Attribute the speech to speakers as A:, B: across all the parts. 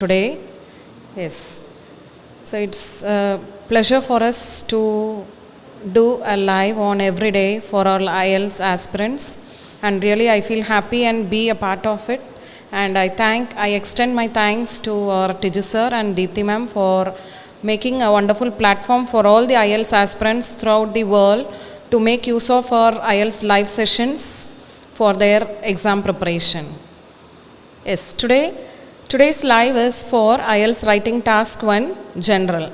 A: Today. Yes, so it's a pleasure for us to do a live on every day for all IELTS aspirants, and really I feel happy and be a part of it. And I extend my thanks to our Tiju sir and Deepthi ma'am for making a wonderful platform for all the IELTS aspirants throughout the world to make use of our IELTS live sessions for their exam preparation. Yes, Today's live is for IELTS Writing Task 1 General,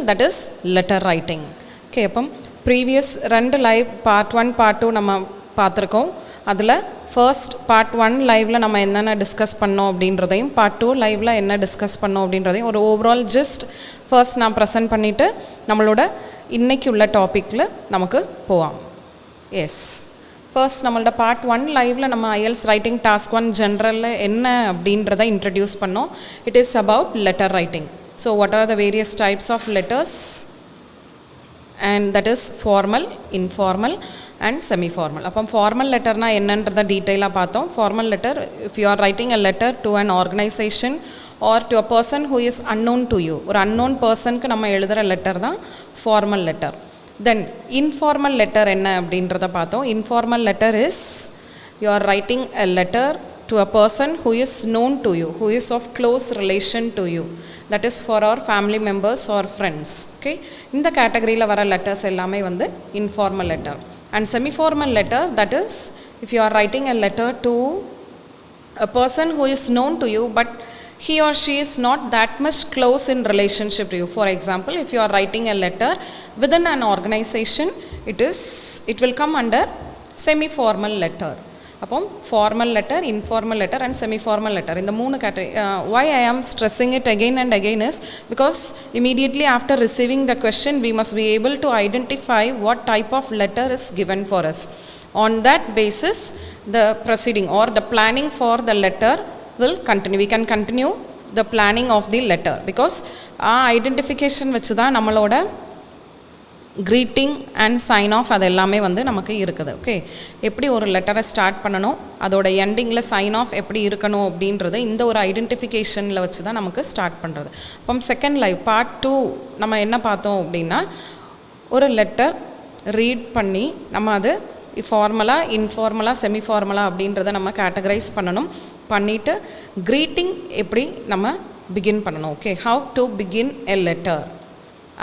A: that is letter writing. Okay, அப்பம் previous 2 live part 1 part 2 நம்ம பார்த்துருக்கோம். அதில் first part 1 liveல நம்ம என்னென்ன discuss பண்ணோம் அப்படின்றதையும் part 2 liveல என்ன discuss பண்ணோம் அப்படின்றதையும் ஒரு ஓவரால் ஜஸ்ட் ஃபர்ஸ்ட் நான் ப்ரெசென்ட் பண்ணிவிட்டு நம்மளோட இன்னைக்கு உள்ள டாப்பிக்கில் நமக்கு போவோம். எஸ், ஃபர்ஸ்ட் நம்மளோட பார்ட் 1 லைவில் நம்ம IELTS ரைட்டிங் டாஸ்க் 1 ஜென்ரலில் என்ன அப்படின்றத இன்ட்ரடியூஸ் பண்ணோம். It is about letter writing. So what are the various types of letters, and that is formal, informal and semi formal. அப்போ ஃபார்மல் லெட்டர்னால் என்னன்றதை டீட்டெயிலாக பார்த்தோம். Formal letter, if you are writing a letter to an organisation or to a person who is unknown to you, ஒரு unknown பர்சனுக்கு நம்ம எழுதுகிற letter தான் formal letter. Then informal letter என்ன அப்படின்றத பார்த்தோம். Informal letter is you are writing a letter to a person who is known to you, who is of close relation to you. That is for our family members or friends. Okay, இந்த கேட்டகரியில் வர letters எல்லாமே வந்து informal letter. And semi-formal letter, that is if you are writing a letter to a person who is known to you but he or she is not that much close in relationship to you. For example, if you are writing a letter within an organization, it will come under semi-formal letter. அப்போ formal letter, informal letter and semi-formal letter, இந்த மூணு category. Why I am stressing it again and again is because immediately after receiving the question we must be able to identify what type of letter is given for us. On that basis the proceeding or the planning for the letter will continue. We can continue the planning of the letter because identification வச்சு தான் நம்மளோட greeting and sign off அது எல்லாமே வந்து நமக்கு இருக்குது. Okay, எப்படி ஒரு லெட்டரை ஸ்டார்ட் பண்ணணும், அதோட எண்டிங்கில் சைன் ஆஃப் எப்படி இருக்கணும் அப்படின்றது இந்த ஒரு ஐடென்டிஃபிகேஷனில் வச்சு தான் நமக்கு ஸ்டார்ட் பண்ணுறது. அப்போ செகண்ட் லைவ் பார்ட் 2 நம்ம என்ன பார்த்தோம் அப்படின்னா, ஒரு லெட்டர் ரீட் பண்ணி நம்ம அது ஃபார்மலாக, இன்ஃபார்மலாக, செமி ஃபார்மலாக அப்படின்றத நம்ம கேட்டகரைஸ் பண்ணணும். பண்ணிவிட்டு க்ரீட்டிங் எப்படி நம்ம பிகின் பண்ணணும். Okay, how to begin a letter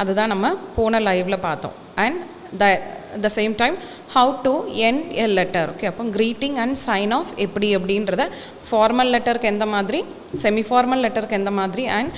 A: அதுதான் நம்ம போன லைவில் பார்த்தோம். And the same time how to end a letter. Okay, அப்போ க்ரீட்டிங் அண்ட் சைன் ஆஃப் எப்படி அப்படின்றத ஃபார்மல் லெட்டருக்கு எந்த மாதிரி, செமி ஃபார்மல் லெட்டருக்கு எந்த மாதிரி அண்ட்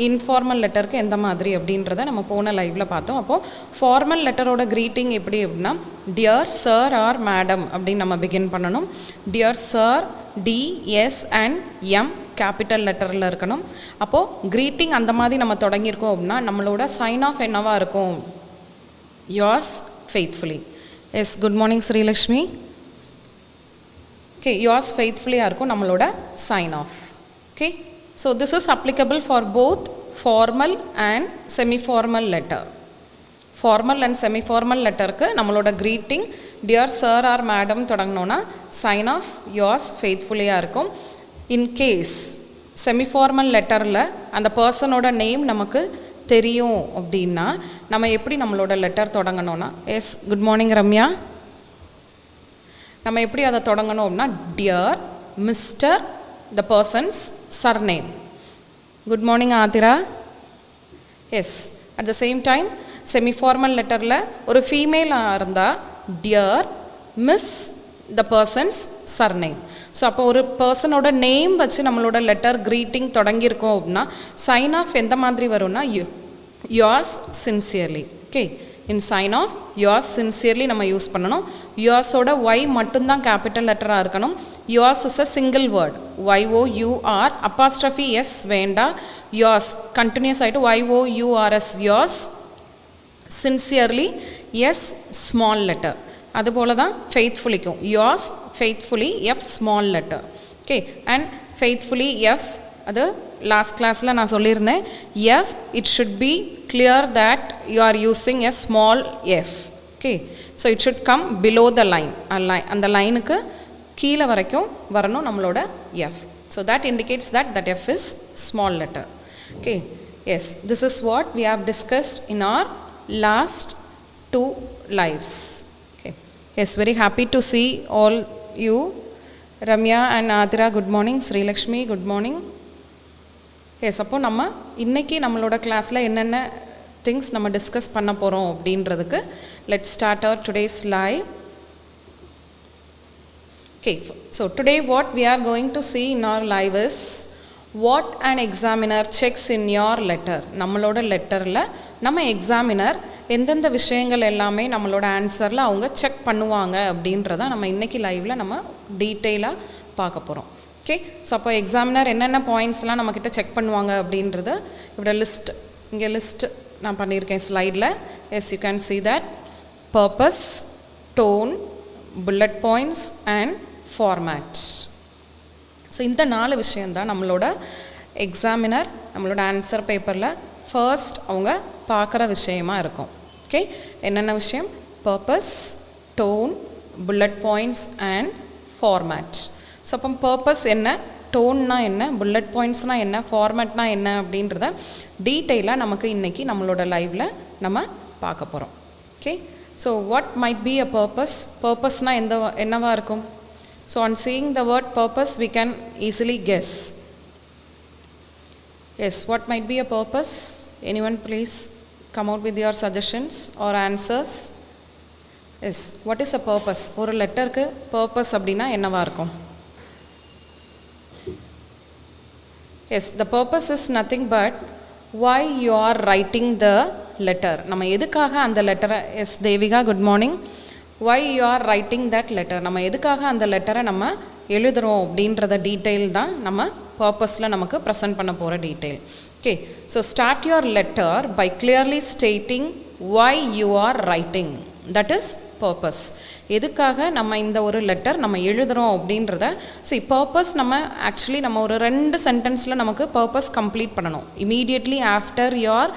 A: இன்ஃபார்மல் லெட்டருக்கு எந்த மாதிரி அப்படின்றத நம்ம போன லைவில் பார்த்தோம். அப்போது ஃபார்மல் லெட்டரோட க்ரீட்டிங் எப்படி அப்படின்னா, டியர் சார் ஆர் மேடம் அப்படின்னு நம்ம பிகின் பண்ணணும். Dear sir, DS and M capital லெட்டரில் இருக்கணும். அப்போது க்ரீட்டிங் அந்த மாதிரி நம்ம தொடங்கியிருக்கோம் அப்படின்னா நம்மளோட சைன் ஆஃப் என்னவாக இருக்கும், yours faithfully. Yes, good morning Srilakshmi. Okay, yours ஃபெய்த்ஃபுல்லியாக இருக்கும் நம்மளோட sign off. Okay, so this is applicable for both formal and semi formal letter. Formal and semi formal லெட்டருக்கு நம்மளோட greeting dear sir or madam தொடங்கினோன்னா sign off yours ஃபெய்த்ஃபுல்லியாக இருக்கும். In case semi formal லெட்டரில் அந்த பர்சனோட நேம் நமக்கு தெரியும் அப்படின்னா நம்ம எப்படி நம்மளோட லெட்டர் தொடங்கணும்னா, எஸ் குட் மார்னிங் ரம்யா, நம்ம எப்படி அதை தொடங்கணும் அப்படின்னா, dear mister the person's surname. Good morning Athira. Yes, at the same time semi formal லெட்டரில் ஒரு ஃபீமேலாக இருந்தால் dear miss the person's surname. So அப்போ ஒரு பர்சனோட நேம் வச்சு நம்மளோட லெட்டர் க்ரீட்டிங் தொடங்கியிருக்கோம் அப்படின்னா சைன் ஆஃப் எந்த மாதிரி வரும்னா, yours sincerely. Okay, in sign off yours sincerely நம்ம யூஸ் பண்ணணும். யோர்ஸோட ஒய் மட்டும்தான் கேபிட்டல் லெட்டராக இருக்கணும். Yours is a single word, YOUR, apostrophe S வேண்டா, யோர்ஸ் கண்டினியூஸ் ஆகிட்டு YOURS, yours. Sincerely S small letter. அதுபோல் தான் ஃபெய்த்ஃபுல்லிக்கும் yours faithfully F small letter. Okay, and faithfully F அது லாஸ்ட் கிளாஸில் நான் சொல்லியிருந்தேன். F it should be clear that you are using a small F. Okay, so it should come below the line. அந்த லைனுக்கு கீழே வரைக்கும் வரணும் நம்மளோட F. So that indicates that that F is small letter. Okay, yes, this is what we have discussed in our last 2 lives. Okay, yes, very happy to see all you. Ramya and Adira, good morning. Sri Lakshmi, good morning. Yes, அப்போ நம்ம இன்னைக்கு நம்மளோட கிளாஸில் என்னென்ன things நம்ம discuss பண்ண போகிறோம் அப்படின்றதுக்கு let's start our today's live. Okay, so today what we are going to see in our live is what an examiner checks in your letter. நம்மளோட லெட்டரில் நம்ம எக்ஸாமினர் எந்தெந்த விஷயங்கள் எல்லாமே நம்மளோட ஆன்சரில் அவங்க செக் பண்ணுவாங்க அப்படின்றத நம்ம இன்றைக்கி லைவில் நம்ம டீட்டெயிலாக பார்க்க போகிறோம். ஓகே, ஸோ அப்போ எக்ஸாமினர் என்னென்ன பாயிண்ட்ஸ்லாம் நம்மக்கிட்ட செக் பண்ணுவாங்க அப்படின்றத இவ்வளோ லிஸ்ட் இங்கே லிஸ்ட் நான் பண்ணியிருக்கேன் ஸ்லைடில். Yes, you can see that purpose, tone, bullet points and format. So இந்த 4 விஷயந்தான் நம்மளோட எக்ஸாமினர் நம்மளோட ஆன்சர் பேப்பரில் ஃபர்ஸ்ட் அவங்க பார்க்குற விஷயமா இருக்கும். ஓகே, என்னென்ன விஷயம்? Purpose, tone, bullet points and format. So அப்போ பர்பஸ் என்ன, டோன்னா என்ன, புல்லட் பாயிண்ட்ஸ்னால் என்ன, ஃபார்மேட்னா என்ன அப்படின்றத டீட்டெயிலாக நமக்கு இன்றைக்கி நம்மளோட லைவில் நம்ம பார்க்க போகிறோம். Okay, so what might be a purpose? பர்பஸ்னால் என்னவாக இருக்கும்? So on seeing the word purpose we can easily guess. Yes, what might be a purpose? Anyone please come out with your suggestions or answers. Yes, what is a purpose? ஒரு லெட்டருக்கு purpose அப்படின்னா என்னவாக இருக்கும்? Yes, the purpose is nothing but why you are writing the letter. நம்ம எதுக்காக அந்த லெட்டரை, yes Devika good morning, why you are writing that letter, நம்ம எதுக்காக அந்த லெட்டரை நம்ம எழுதுகிறோம் அப்படின்றத டீட்டெயில் தான் நம்ம பர்பஸில் நமக்கு ப்ரெசென்ட் பண்ண போகிற detail. Okay, so start your letter by clearly stating why you are writing. that is purpose. எதுக்காக நம்ம இந்த ஒரு லெட்டர் நம்ம எழுதுகிறோம் அப்படின்றத பர்பஸ் நம்ம ஆக்சுவலி நம்ம ஒரு 2 சென்டென்ஸில் நமக்கு பர்பஸ் கம்ப்ளீட் பண்ணணும். Immediately after your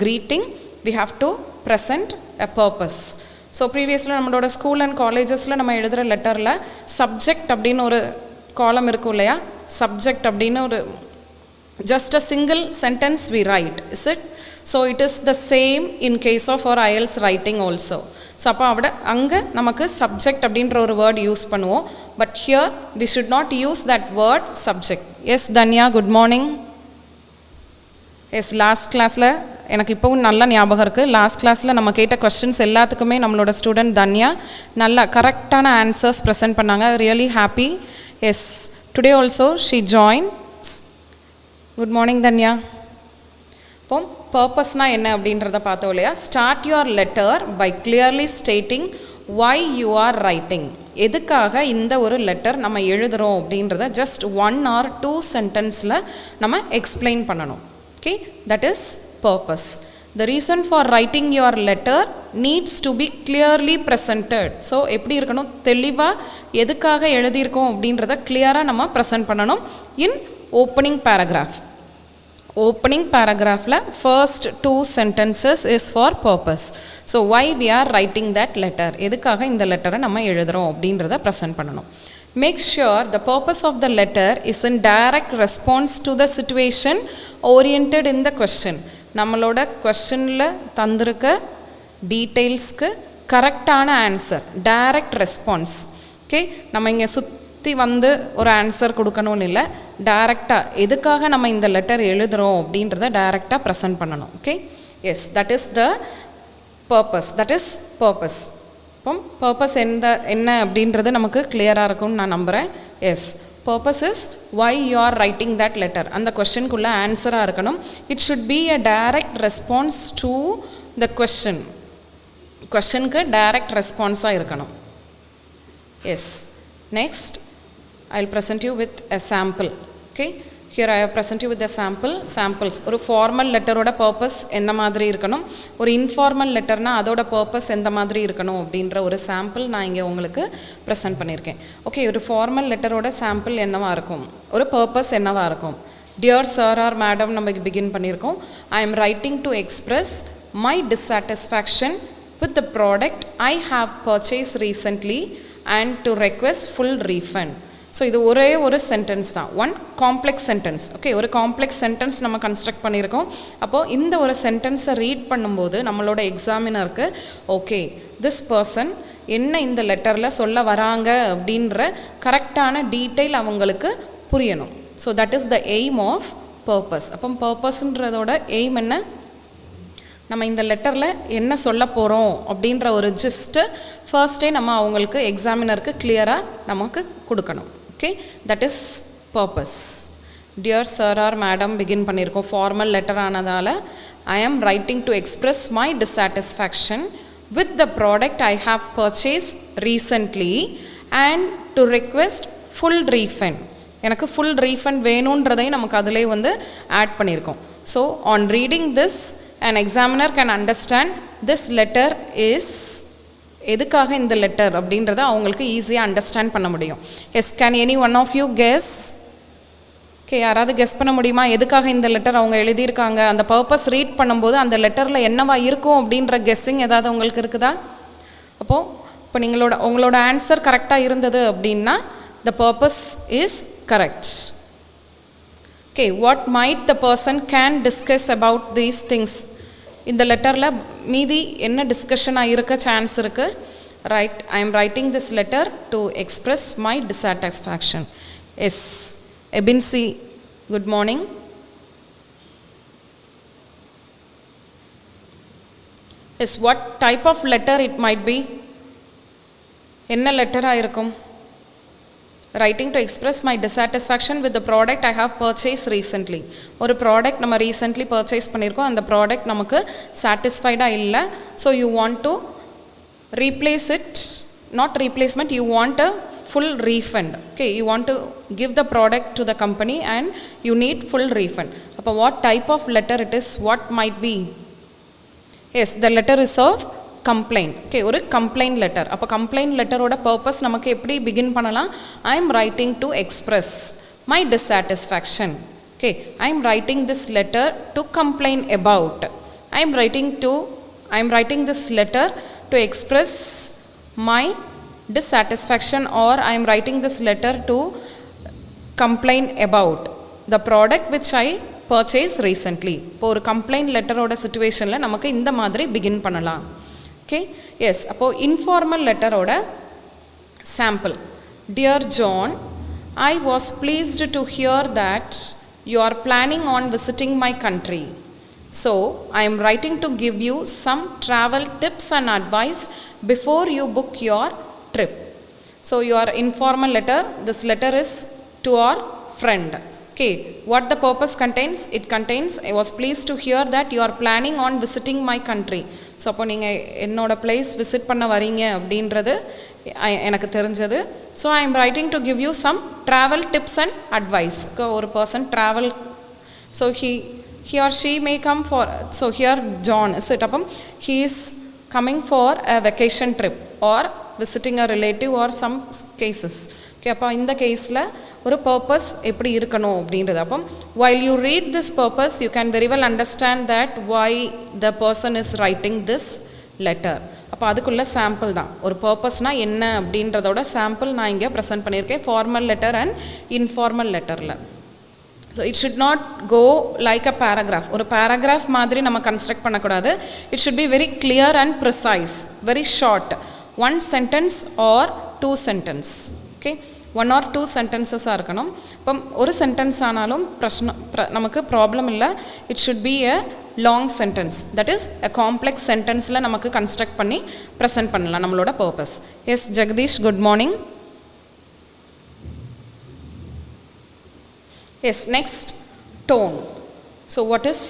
A: greeting we have to present a purpose. So ப்ரீவியஸில் நம்மளோட ஸ்கூல் அண்ட் காலேஜஸில் நம்ம எழுதுகிற லெட்டரில் சப்ஜெக்ட் அப்படின்னு ஒரு காலம் இருக்கும் இல்லையா? சப்ஜெக்ட் அப்படின்னு ஒரு just a single sentence we write, is it? So it is the same in case of our IELTS writing also. So அப்போ அங்கே நமக்கு சப்ஜெக்ட் அப்படின்ற ஒரு வேர்ட் யூஸ் பண்ணுவோம். But here we should not use that word subject. Yes Tanya good morning. Yes, last கிளாஸில் எனக்கு இப்போவும் நல்லா ஞாபகம் இருக்குது. லாஸ்ட் கிளாஸில் நம்ம கேட்ட கொஸ்டின்ஸ் எல்லாத்துக்குமே நம்மளோட ஸ்டூடெண்ட் தன்யா நல்லா கரெக்டான ஆன்சர்ஸ் ப்ரெசென்ட் பண்ணாங்க. Really happy. Yes, today also she join. Good morning Tanya. இப்போ பர்பஸ்னால் என்ன அப்படின்றத பார்த்தோம் இல்லையா? Start your letter by clearly stating why you are writing. எதுக்காக இந்த ஒரு லெட்டர் நம்ம எழுதுகிறோம் அப்படின்றத ஜஸ்ட் 1 or 2 சென்டென்ஸில் நம்ம எக்ஸ்பிளைன் பண்ணணும். Okay, that is purpose. The reason for writing your letter needs to be clearly presented. So எப்படி இருக்கணும்? தெளிவாக எதுக்காக எழுதியிருக்கோம் அப்படின்றத கிளியராக நம்ம ப்ரெசென்ட் பண்ணணும் இன் ஓப்பனிங் பேராகிராஃப். ஓப்பனிங் பேராகிராஃபில் first 2 sentences is for purpose. So why we are writing that letter, எதுக்காக இந்த லெட்டரை நம்ம எழுதுகிறோம் அப்படின்றத ப்ரெசென்ட் பண்ணணும். Make sure the purpose of the letter is in direct response to the situation oriented in the question. நம்மளோட கொஸ்டினில் தந்திருக்க டீட்டெயில்ஸ்க்கு கரெக்டான ஆன்சர், டைரக்ட் ரெஸ்பான்ஸ். ஓகே, நம்ம இங்கே சுற்றி வந்து ஒரு ஆன்சர் கொடுக்கணும்னு இல்லை, டைரெக்டாக எதுக்காக நம்ம இந்த லெட்டர் எழுதுகிறோம் அப்படின்றத டைரெக்டாக ப்ரெசென்ட் பண்ணணும். Okay, yes, that is the purpose. That is purpose. இப்போ பர்பஸ் என்ன அப்படின்றது நமக்கு கிளியராக இருக்கும்னு நான் நம்புகிறேன். Yes, purpose is why you are writing that letter. அந்த கொஸ்டினுக்குள்ளே ஆன்சராக இருக்கணும். It should be a direct response to the question. கொஸ்டினுக்கு டைரக்ட் ரெஸ்பான்ஸாக இருக்கணும். Yes, next I'll present you with a sample. Okay, here I have present you with the samples. ஒரு formal லெட்டரோட purpose என்ன மாதிரி இருக்கணும், ஒரு இன்ஃபார்மல் லெட்டர்னால் அதோட பர்பஸ் எந்த மாதிரி இருக்கணும் அப்படின்ற ஒரு சாம்பிள் நான் இங்கே உங்களுக்கு ப்ரெசென்ட் பண்ணியிருக்கேன். ஓகே, ஒரு ஃபார்மல் லெட்டரோட சாம்பிள் என்னவாக இருக்கும், ஒரு பர்பஸ் என்னவாக இருக்கும்? டியர் சார் ஆர் மேடம் நம்ம பிகின் பண்ணியிருக்கோம். ஐ am writing to express my dissatisfaction with the product I have purchased recently and to request full refund. So இது ஒரே ஒரு சென்டென்ஸ் தான், ஒன் காம்ப்ளெக்ஸ் சென்டென்ஸ். ஓகே, ஒரு காம்ப்ளெக்ஸ் சென்டென்ஸ் நம்ம construct பண்ணியிருக்கோம். அப்போது இந்த ஒரு சென்டென்ஸை ரீட் பண்ணும்போது நம்மளோட எக்ஸாமினருக்கு ஓகே திஸ் பர்சன் என்ன இந்த லெட்டரில் சொல்ல வராங்க அப்படின்ற கரெக்டான டீட்டெயில் அவங்களுக்கு புரியணும். So that is the aim of purpose. அப்போ பர்பஸ்ன்றதோட எய்ம் என்ன, நம்ம இந்த லெட்டரில் என்ன சொல்ல போகிறோம் அப்படின்ற ஒரு ஜிஸ்ட்டு ஃபர்ஸ்டே நம்ம அவங்களுக்கு எக்ஸாமினருக்கு கிளியராக நமக்கு கொடுக்கணும். Okay, that is purpose. Dear sir or madam begin பண்ணியிருக்கோம். ஃபார்மல் லெட்டர் ஆனதால் I am writing to express my dissatisfaction with the product I have purchase recently and to request full refund. எனக்கு full refund வேணுன்றதையும் நமக்கு அதிலே வந்து add பண்ணியிருக்கோம். So on reading this an examiner can understand this letter is எதுக்காக இந்த letter அப்படின்றத அவங்களுக்கு ஈஸியாக அண்டர்ஸ்டாண்ட் பண்ண முடியும். Yes, can any one of you guess? Okay, யாராவது கெஸ் பண்ண முடியுமா எதுக்காக இந்த லெட்டர் அவங்க எழுதியிருக்காங்க? அந்த பர்பஸ் ரீட் பண்ணும்போது அந்த லெட்டரில் என்னவா இருக்கும் அப்படின்ற கெஸ்ஸிங் ஏதாவது உங்களுக்கு இருக்குதா? அப்போது இப்போ உங்களோட ஆன்சர் கரெக்டாக இருந்தது அப்படின்னா the purpose is correct. Okay, what might the person can discuss about these things? இந்த லெட்டரில் மீதி என்ன டிஸ்கஷனாக இருக்க சான்ஸ் இருக்குது? Right, I am writing this letter to express my dissatisfaction. Yes, எபின்சி, good morning. Yes, what type of letter it might be? என்ன லெட்டராக இருக்கும்? Writing to express my dissatisfaction with the product I have purchase recently. ஒரு product நம்ம recently purchase பண்ணியிருக்கோம், அந்த product நமக்கு சாட்டிஸ்ஃபைடாக இல்லை. So you want to replace it, not replacement, you want a full refund. Okay, you want to give the product to the company and you need full refund. அப்போ what type of letter it is? What might be? Yes, the letter is of complaint. Okay, ஒரு complaint letter. அப்போ complaint letteரோட purpose நமக்கு எப்படி begin பண்ணலாம்? I am writing to express my dissatisfaction. Okay, I am writing this letter to complain about. I am writing this letter to express my dissatisfaction, or I am writing this letter to complain about the product which I purchased recently. இப்போ ஒரு complaint letteரோட situationல நமக்கு இந்த மாதிரி begin பண்ணலாம். Okay, yes, அப்போ informal letteரோட sample. Dear John, I was pleased to hear that you are planning on visiting my country. So, I am writing to give you some travel tips and advice before you book your trip. So, your informal letter, this letter is to our friend. Okay, what the purpose contains? It contains, I was pleased to hear that you are planning on visiting my country. So, அப்போ நீங்கள் என்னோட place visit பண்ண வரீங்க அப்படின்றது எனக்கு தெரிஞ்சது. So, I am writing to give you some travel tips and advice. ஒரு person travel, so he or she may come for, so here John is it, அப்போ he is coming for a vacation trip or visiting a relative or some cases. Okay, அப்போ இந்த கேஸில் ஒரு purpose எப்படி இருக்கணும் அப்படின்றது. அப்போ while you read this purpose, you can very well understand that why the person is writing this letter. அப்போ அதுக்குள்ள சாம்பிள் தான். ஒரு பர்பஸ்னால் என்ன அப்படின்றதோட சாம்பிள் நான் இங்கே ப்ரெசென்ட் பண்ணியிருக்கேன் ஃபார்மல் லெட்டர் அண்ட் இன்ஃபார்மல் லெட்டரில். So it should not go like a paragraph. ஒரு பேராகிராஃப் மாதிரி நம்ம கன்ஸ்ட்ரக்ட் பண்ணக்கூடாது. It should be very clear and precise, very short, 1 sentence or 2 sentences. Okay, 1 or 2 sentences-ஆக இருக்கணும். இப்போ ஒரு சென்டென்ஸ் ஆனாலும் நமக்கு ப்ராப்ளம் இல்லை. It should be a long sentence, that is a complex சென்டென்ஸில் நமக்கு கன்ஸ்ட்ரக்ட் பண்ணி ப்ரெசென்ட் பண்ணலாம் நம்மளோட purpose. Yes Jagadish, good morning. Yes, next tone. So what is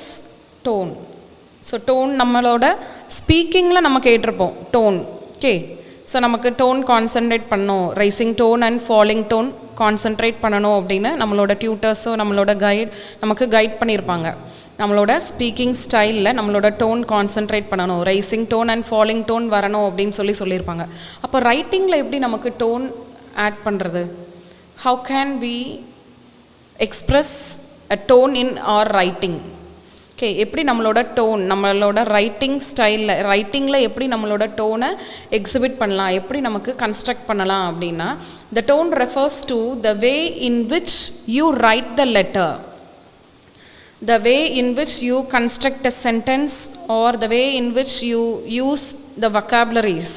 A: tone? So tone நம்மளோட ஸ்பீக்கிங்கில் நம்ம கேட்டிருப்போம் டோன். ஓகே, ஸோ நமக்கு டோன் கான்சன்ட்ரேட் பண்ணணும், rising tone and falling tone concentrate பண்ணணும் அப்படின்னு நம்மளோட டியூட்டர்ஸோ நம்மளோட நமக்கு கைட் பண்ணியிருப்பாங்க. நம்மளோட ஸ்பீக்கிங் ஸ்டைலில் நம்மளோட டோன் கான்சன்ட்ரேட் பண்ணணும், rising tone and falling tone வரணும் அப்படின்னு சொல்லியிருப்பாங்க. அப்போ ரைட்டிங்கில் எப்படி நமக்கு டோன் ஆட் பண்ணுறது? How can we express a tone in our writing? Okay, எப்படி நம்மளோட டோன், நம்மளோட ரைட்டிங் ஸ்டைலில், ரைட்டிங்கில் எப்படி நம்மளோட டோனை எக்ஸிபிட் பண்ணலாம், எப்படி நமக்கு கன்ஸ்ட்ரக்ட் பண்ணலாம் அப்படின்னா, the tone refers to the way in which you write the letter, the way in which you construct a sentence, or the way in which you use the vocabularies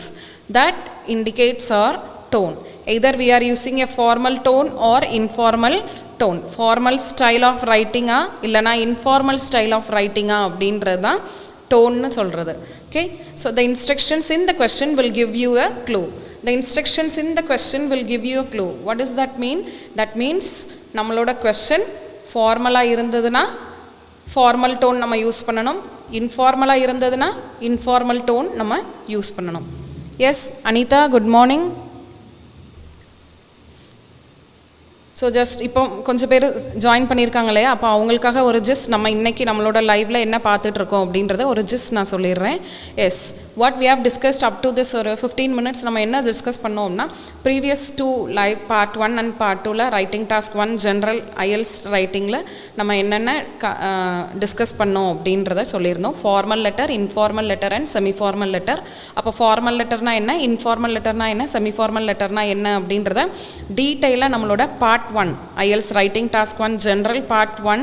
A: that indicates our tone. Either we are using a formal tone or informal tone. Formal style of writing இல்லனா informal style of writing அப்படின்றது தான் டோன்னு சொல்கிறது. Okay, so the instructions in the question will give you a clue. The instructions in the question will give you a clue. What does that mean? That means நம்மளோட question ஃபார்மலாக இருந்ததுன்னா formal tone நம்ம use பண்ணணும், இன்ஃபார்மலாக இருந்ததுன்னா informal tone நம்ம use பண்ணணும். Yes Anitha, good morning. So just இப்போ கொஞ்சம் பேர் ஜாயின் பண்ணியிருக்காங்க இல்லையா, அப்போ அவங்களுக்காக ஒரு ஜஸ்ட் நம்ம இன்றைக்கி நம்மளோட லைவில் என்ன பார்த்துட்ருக்கோம் அப்படின்றத ஒரு ஜஸ்ட் நான் சொல்லிடுறேன். Yes, what we have discussed up to this ஒரு 15 minutes நம்ம என்ன டிஸ்கஸ் பண்ணோம்னா, previous 2 live part 1 and part 2ல் ரைட்டிங் டாஸ்க் 1 ஜென்ரல் ஐஎல்ஸ் ரைட்டிங்கில் நம்ம என்னென்ன டிஸ்கஸ் பண்ணோம் அப்படின்றத சொல்லியிருந்தோம். Formal letter, informal letter and semi formal letter. அப்போ ஃபார்மல் லெட்டர்னா என்ன, இன்ஃபார்மல் லெட்டர்னா என்ன, செமி ஃபார்மல் லெட்டர்னா என்ன அப்படின்றத டீட்டெயிலாக நம்மளோட part 1 IELTS Writing Task 1 General Part 1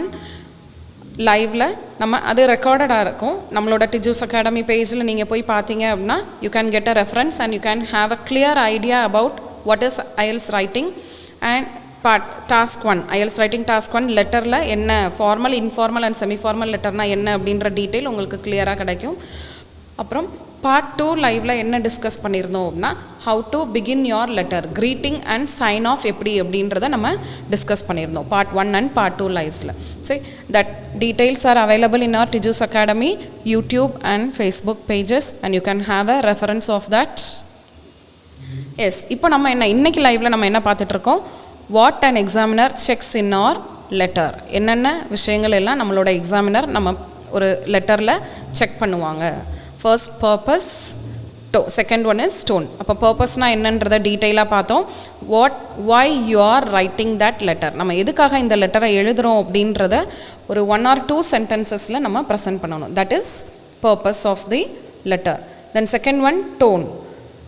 A: லைவில் நம்ம அது ரெக்கார்டடாக இருக்கும். நம்மளோட டிஜூஸ் அகாடமி பேஜில் நீங்கள் போய் பார்த்தீங்க அப்படின்னா you can get a reference and you can have a clear idea about what is IELTS writing and task 1 IELTS writing task 1 லெட்டரில் என்ன formal, informal and semi formal லெட்டர்னா என்ன அப்படின்ற டீட்டெயில் உங்களுக்கு கிளியராக கிடைக்கும். அப்புறம் பார்ட் 2 லைவில் என்ன டிஸ்கஸ் பண்ணியிருந்தோம் அப்படின்னா, how to begin your letter, greeting and sign off எப்படி அப்படின்றத நம்ம டிஸ்கஸ் பண்ணியிருந்தோம் பார்ட் 1 அண்ட் பார்ட் 2 லைவ்ஸில். So that details are available in our Tijus academy YouTube and Facebook pages and you can have a reference of that. Yes, இப்போ நம்ம என்ன இன்றைக்கி லைவில் நம்ம என்ன பார்த்துட்ருக்கோம், what an examiner checks in our letter, என்னென்ன விஷயங்கள் எல்லாம் நம்மளோட எக்ஸாமினர் நம்ம ஒரு லெட்டரில் செக் பண்ணுவாங்க. First purpose, second one is tone. அப்போ பர்பஸ்னால் என்னன்றதை டீட்டெயிலாக பார்த்தோம். why you are writing that letter, நம்ம எதுக்காக இந்த லெட்டரை எழுதுகிறோம் அப்படின்றத ஒரு 1 or 2 சென்டென்சஸில் நம்ம ப்ரெசென்ட் பண்ணணும். That is purpose of the letter. Then second one tone.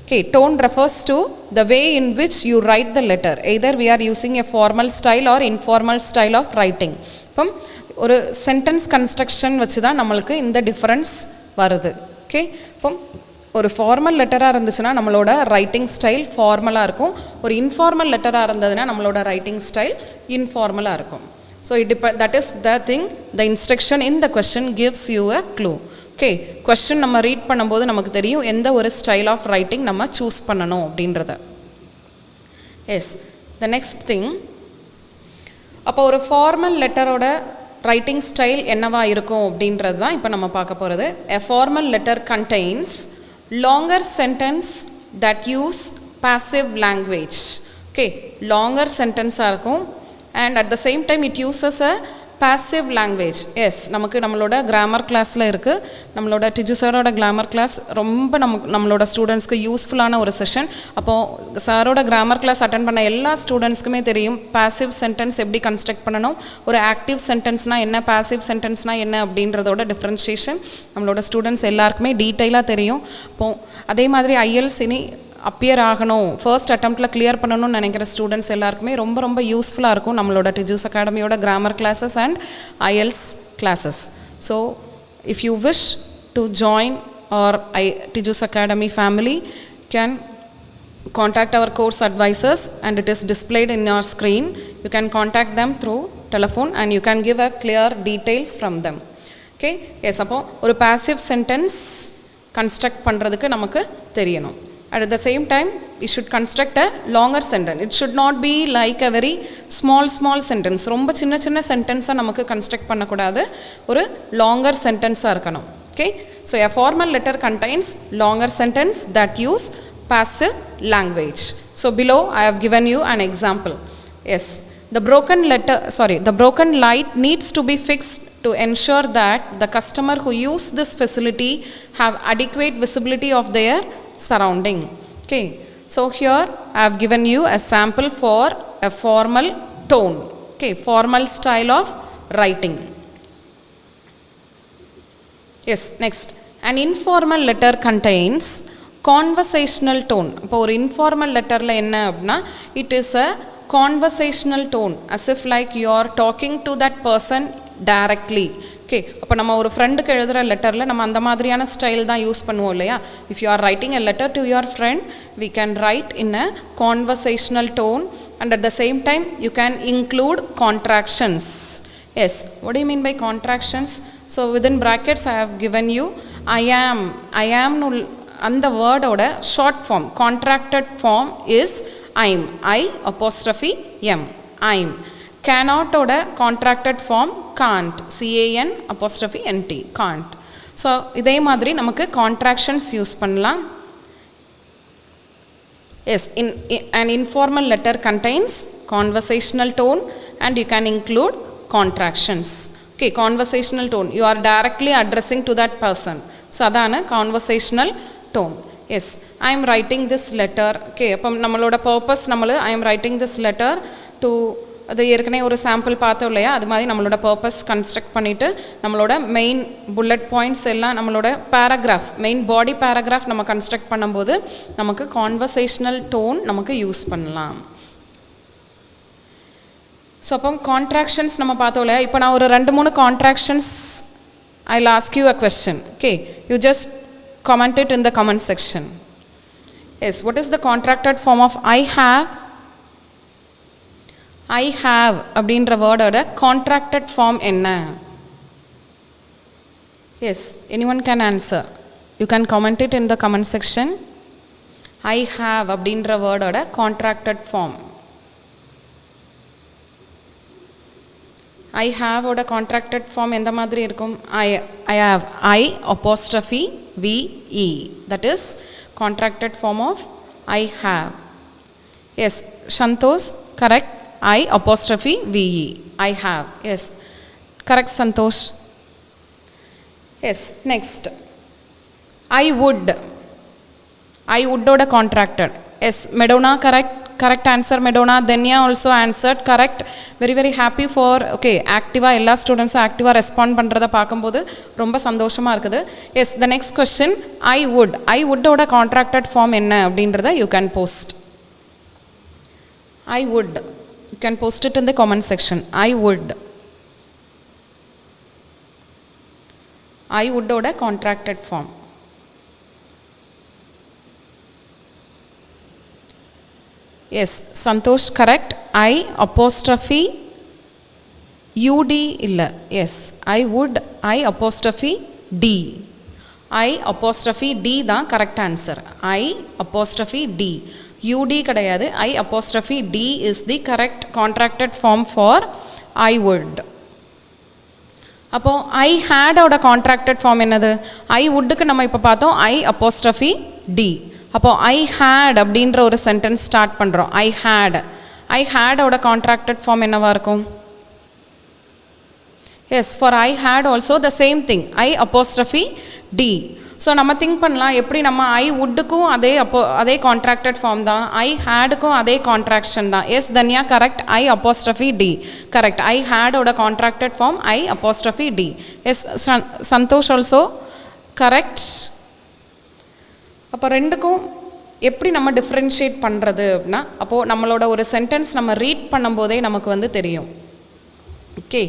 A: Okay, tone refers to the way in which you write the letter. Either we are using a formal style or informal style of writing. இப்போ ஒரு sentence construction வச்சு தான் நம்மளுக்கு இந்த difference வருது. Okay, இப்போ ஒரு formal லெட்டராக இருந்துச்சுன்னா நம்மளோட ரைட்டிங் ஸ்டைல் ஃபார்மலாக இருக்கும், ஒரு இன்ஃபார்மல் லெட்டராக இருந்ததுன்னா நம்மளோட ரைட்டிங் ஸ்டைல் இன்ஃபார்மலாக இருக்கும். So that is the thing, the instruction in the question gives you a clue. Okay, question நம்ம ரீட் பண்ணும்போது நமக்கு தெரியும் எந்த ஒரு ஸ்டைல் ஆஃப் ரைட்டிங் நம்ம சூஸ் பண்ணணும் அப்படின்றத. எஸ், த நெக்ஸ்ட் திங், அப்போ ஒரு ஃபார்மல் லெட்டரோட ரைட்டிங் ஸ்டைல் என்னவா இருக்கும் அப்படின்றது தான் இப்போ நம்ம பார்க்க போகிறது. A formal letter contains longer sentence that use passive language. Okay, longer sentence-ஆ இருக்கும் and at the same time it uses a passive language. Yes, நமக்கு நம்மளோட கிராமர் கிளாஸில் இருக்குது. நம்மளோட டிஜு சாரோட கிராமர் கிளாஸ் ரொம்ப நம்மளோட ஸ்டூடெண்ட்ஸ்க்கு யூஸ்ஃபுல்லான ஒரு செஷன். அப்போது சாரோட கிராமர் கிளாஸ் அட்டன் பண்ண எல்லா ஸ்டூடெண்ட்ஸ்க்குமே தெரியும் பாசிவ் சென்டென்ஸ் எப்படி கன்ஸ்ட்ரக்ட் பண்ணணும், ஒரு ஆக்டிவ் சென்டென்ஸ்னால் என்ன, பாசிவ் சென்டென்ஸ்னால் என்ன அப்படின்றதோட டிஃப்ரென்ஷியேஷன் நம்மளோட ஸ்டூடெண்ட்ஸ் எல்லாருக்குமே டீட்டெயிலாக தெரியும். அப்போது அதே மாதிரி IELTS இனி அப்பியர் ஆகணும், ஃபர்ஸ்ட் அட்டம்ப்டில் கிளியர் பண்ணணும்னு நினைக்கிற ஸ்டூடெண்ட்ஸ் எல்லாருக்குமே ரொம்ப ரொம்ப யூஸ்ஃபுல்லாக இருக்கும் நம்மளோட டிஜூஸ் அகாடமியோட grammar classes and IELTS classes. So if you wish to join our Tijus Academy family, can contact our course advisors and it is displayed in your screen. You can contact them through telephone and you can give a clear details from them. Okay, yes, appo ஒரு passive sentence construct பண்றதுக்கு நமக்கு தெரியணும். At the same time, we should construct a longer sentence. It should not be like a very small sentence. ரொம்ப சின்ன சின்ன சென்டென்ஸாக நமக்கு construct பண்ணக்கூடாது, ஒரு longer sentence இருக்கணும். Okay, so a formal letter contains longer sentence that use passive language. So below I have given you an example. Yes, the broken light needs to be fixed to ensure that the customer who use this facility have adequate visibility of their surrounding. Okay, so here I have given you a sample for a formal tone. Okay, formal style of writing. Yes next an informal letter contains conversational tone. இப்போ ஒரு informal லெட்டரில் என்ன அப்படின்னா it is a conversational tone as if like you are talking to that person directly. Okay, அப்போ நம்ம ஒரு ஃப்ரெண்டுக்கு எழுதுகிற லெட்டரில் நம்ம அந்த மாதிரியான ஸ்டைல் தான் யூஸ் பண்ணுவோம் இல்லையா. If you are writing a letter to your friend we can write in a conversational tone and at the same time you can include contractions. Yes, what do you mean by contractions? So within brackets I have given you I am அந்த வேர்டோட short form contracted form is I'm, I apostrophe M, I'm. cannot ஓட contracted form can't, can apostrophe nt, can't. So இதே மாதிரி நமக்கு contractions use பண்ணலாம். Yes, an informal letter contains conversational tone and you can include contractions. Okay, conversational tone, you are directly addressing to that person. So adana conversational tone. Yes, I am writing this letter. Okay, அப்போ நம்மளோட purpose I am writing this letter to அது ஏற்கனவே ஒரு sample பார்த்தோம் இல்லையா, அது மாதிரி நம்மளோட பர்பஸ் கன்ஸ்ட்ரக்ட் பண்ணிவிட்டு நம்மளோட மெயின் புல்லட் பாயிண்ட்ஸ் எல்லாம் நம்மளோட பேராகிராஃப் மெயின் பாடி பேராகிராஃப் நம்ம கன்ஸ்ட்ரக்ட் பண்ணும்போது நமக்கு கான்வர்சேஷனல் டோன் நமக்கு யூஸ் பண்ணலாம். ஸோ அப்போ கான்ட்ராக்ஷன்ஸ் நம்ம பார்த்தோம் இல்லையா, இப்போ நான் ஒரு 2-3 contractions I'll ask you a question. Okay, you just comment it in the comment section. Yes, what is the contracted form of I have? I have அப்படின்ற வேர்டோட contracted form என்ன? Yes, anyone can answer. You can comment it in the comment section. I have அப்படின்ற வேர்டோட contracted form. I have ஓட contracted form எந்த மாதிரி இருக்கும்? I have, I apostrophe ve, that is contracted form of I have. Yes, Santosh, correct. I apostrophe ve, I have. Yes, correct Santosh. Yes, next I would ஓட contracted. Yes, Medona, correct answer Medona. Denya also answered correct. Very happy for okay activa எல்லா ஸ்டூடண்ட்ஸும் ஆக்டிவாக respond பண்ணுறதை பார்க்கும்போது ரொம்ப சந்தோஷமாக இருக்குது. Yes, the next question I would ஓட contracted form என்ன அப்படின்றத you can post. I would, you can post it in the comment section. I would ஓட contracted form. Yes, Santosh, correct. I apostrophe ud illa. Yes, I would, I apostrophe d. I apostrophe d தான் correct answer. I apostrophe d. ud கிடையாது. I apostrophe d is the correct contracted form for I would. அப்போ I had ஓட contracted form என்னது? I would-க்கு நம்ம இப்போ பார்த்தோம் I apostrophe d. அப்போ I had அப்படின்ற ஒரு சென்டென்ஸ் ஸ்டார்ட் பண்ணுறோம். I had ஓட contracted form என்னவா இருக்கும்? Yes, for I had also the same thing. I apostrophe d. So நம்ம திங்க் பண்ணலாம் எப்படி நம்ம I would-க்கும் அதே கான்ட்ராக்டட் ஃபார்ம் தான், I had-க்கும் அதே கான்ட்ராக்ஷன் தான். Yes Dhanya, correct. I apostrophe d, correct. I had ஓட contracted form I apostrophe d. Yes, Santhosh also correct. அப்போ ரெண்டுக்கும் எப்படி நம்ம டிஃப்ரென்ஷியேட் பண்ணுறது அப்படின்னா, அப்போது நம்மளோட ஒரு சென்டென்ஸ் நம்ம ரீட் பண்ணும்போதே நமக்கு தெரியும். ஓகே,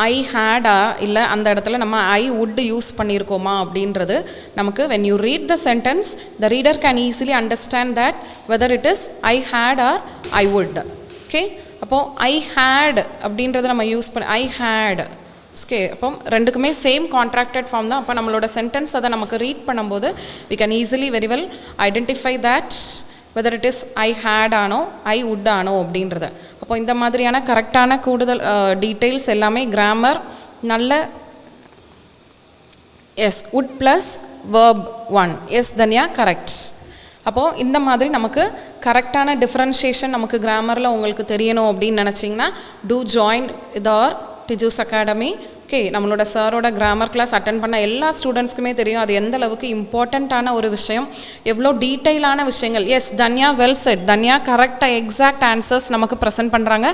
A: ஐ ஹேடா இல்லை அந்த இடத்துல நம்ம ஐ வுட் யூஸ் பண்ணியிருக்கோமா அப்படின்றது நமக்கு when you read the sentence the reader can easily understand that whether it is I had or I would. Okay, அப்போது ஐ ஹேட் அப்படின்றத நம்ம யூஸ் பண்ண ஐ ஹேட். ஓகே, அப்போ ரெண்டுக்குமே சேம் கான்ட்ராக்டட் ஃபார்ம் தான். அப்போ நம்மளோட சென்டென்ஸ் அதை நமக்கு ரீட் பண்ணும்போது we can easily very well identify that whether it is I had ஆனோ I would ஆனோ அப்படின்றத. அப்போ இந்த மாதிரியான கரெக்டான கூடுதல் டீட்டெயில்ஸ் எல்லாமே கிராமர் நல்ல yes would plus verb 1. Yes Dhanya, correct. அப்போது இந்த மாதிரி நமக்கு கரெக்டான டிஃப்ரென்ஷியேஷன் நமக்கு கிராமரில் உங்களுக்கு தெரியணும் அப்படின்னு நினச்சிங்கன்னா to join with our Tijus academy. Okay, நம்மளோட சாரோட கிராமர் கிளாஸ் அட்டன் பண்ண எல்லா ஸ்டூடெண்ட்ஸ்க்குமே தெரியும் அது எந்த அளவுக்கு இம்பார்ட்டண்ட்டான ஒரு விஷயம், எவ்வளோ டீட்டெயிலான விஷயங்கள். Yes Tanya, well said Tanya, கரெக்டாக எக்ஸாக்ட் ஆன்சர்ஸ் நமக்கு ப்ரெசென்ட் பண்ணுறாங்க.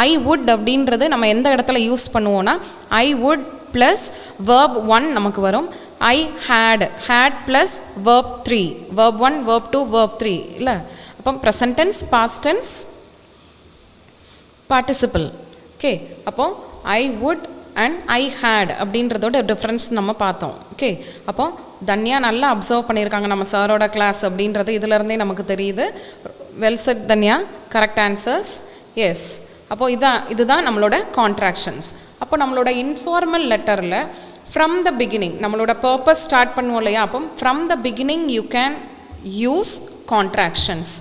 A: ஐ வுட் அப்படின்றது நம்ம எந்த இடத்துல யூஸ் பண்ணுவோன்னா ஐ வுட் plus verb 1 நமக்கு வரும். I had plus verb 3, verb 1 verb 2 verb 3 இல்ல. அப்போ present tense, past tense, participle. Okay, அப்போ I would and I had அப்படின்றதோட டிஃப்ரென்ஸ் நம்ம பார்த்தோம். ஓகே, அப்போ தன்யா நல்லா அப்சர்வ் பண்ணியிருக்காங்க நம்ம சாரோட கிளாஸ் அப்படின்றது இதிலருந்தே நமக்கு தெரியுது. Well said Tanya, correct answers. Yes, அப்போ இதுதான் நம்மளோட கான்ட்ராக்ஷன்ஸ். அப்போ நம்மளோட இன்ஃபார்மல் லெட்டரில் ஃப்ரம் த பிகினிங் நம்மளோட பர்பஸ் ஸ்டார்ட் பண்ணுவோம் இல்லையா, அப்போ from the beginning you can use contractions.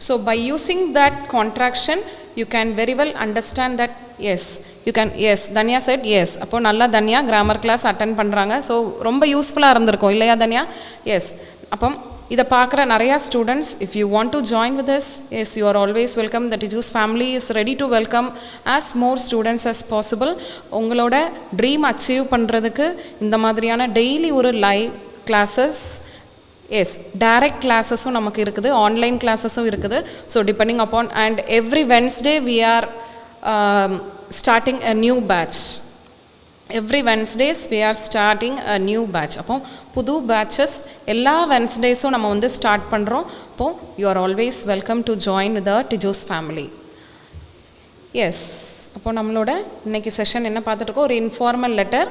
A: So by using that contraction you can very well understand that yes you can. Yes, Tanya said yes. அப்போது நல்லா Tanya grammar class attend பண்ணுறாங்க. So ரொம்ப யூஸ்ஃபுல்லாக இருந்திருக்கும் இல்லையா தன்யா? எஸ். அப்போ இதை பார்க்குற நிறையா students, if you want to join with us, yes, you are always welcome. The Tijus family is ready to welcome as more students as possible. உங்களோட ட்ரீம் அச்சீவ் பண்ணுறதுக்கு இந்த மாதிரியான டெய்லி ஒரு லைவ் கிளாஸஸ், எஸ், டைரக்ட் கிளாஸஸும் நமக்கு இருக்குது, online கிளாஸஸும் இருக்குது. So depending upon and every Wednesday we are starting a new batch. Every Wednesdays we are starting a new batch. அப்போ புது பேட்சஸ் எல்லா வென்ஸ்டேஸும் நம்ம வந்து ஸ்டார்ட் பண்ணுறோம். அப்போது you are always welcome to join the Tijus family. Yes, அப்போது நம்மளோட இன்றைக்கி செஷன் என்ன பார்த்துட்ருக்கோம், ஒரு informal letter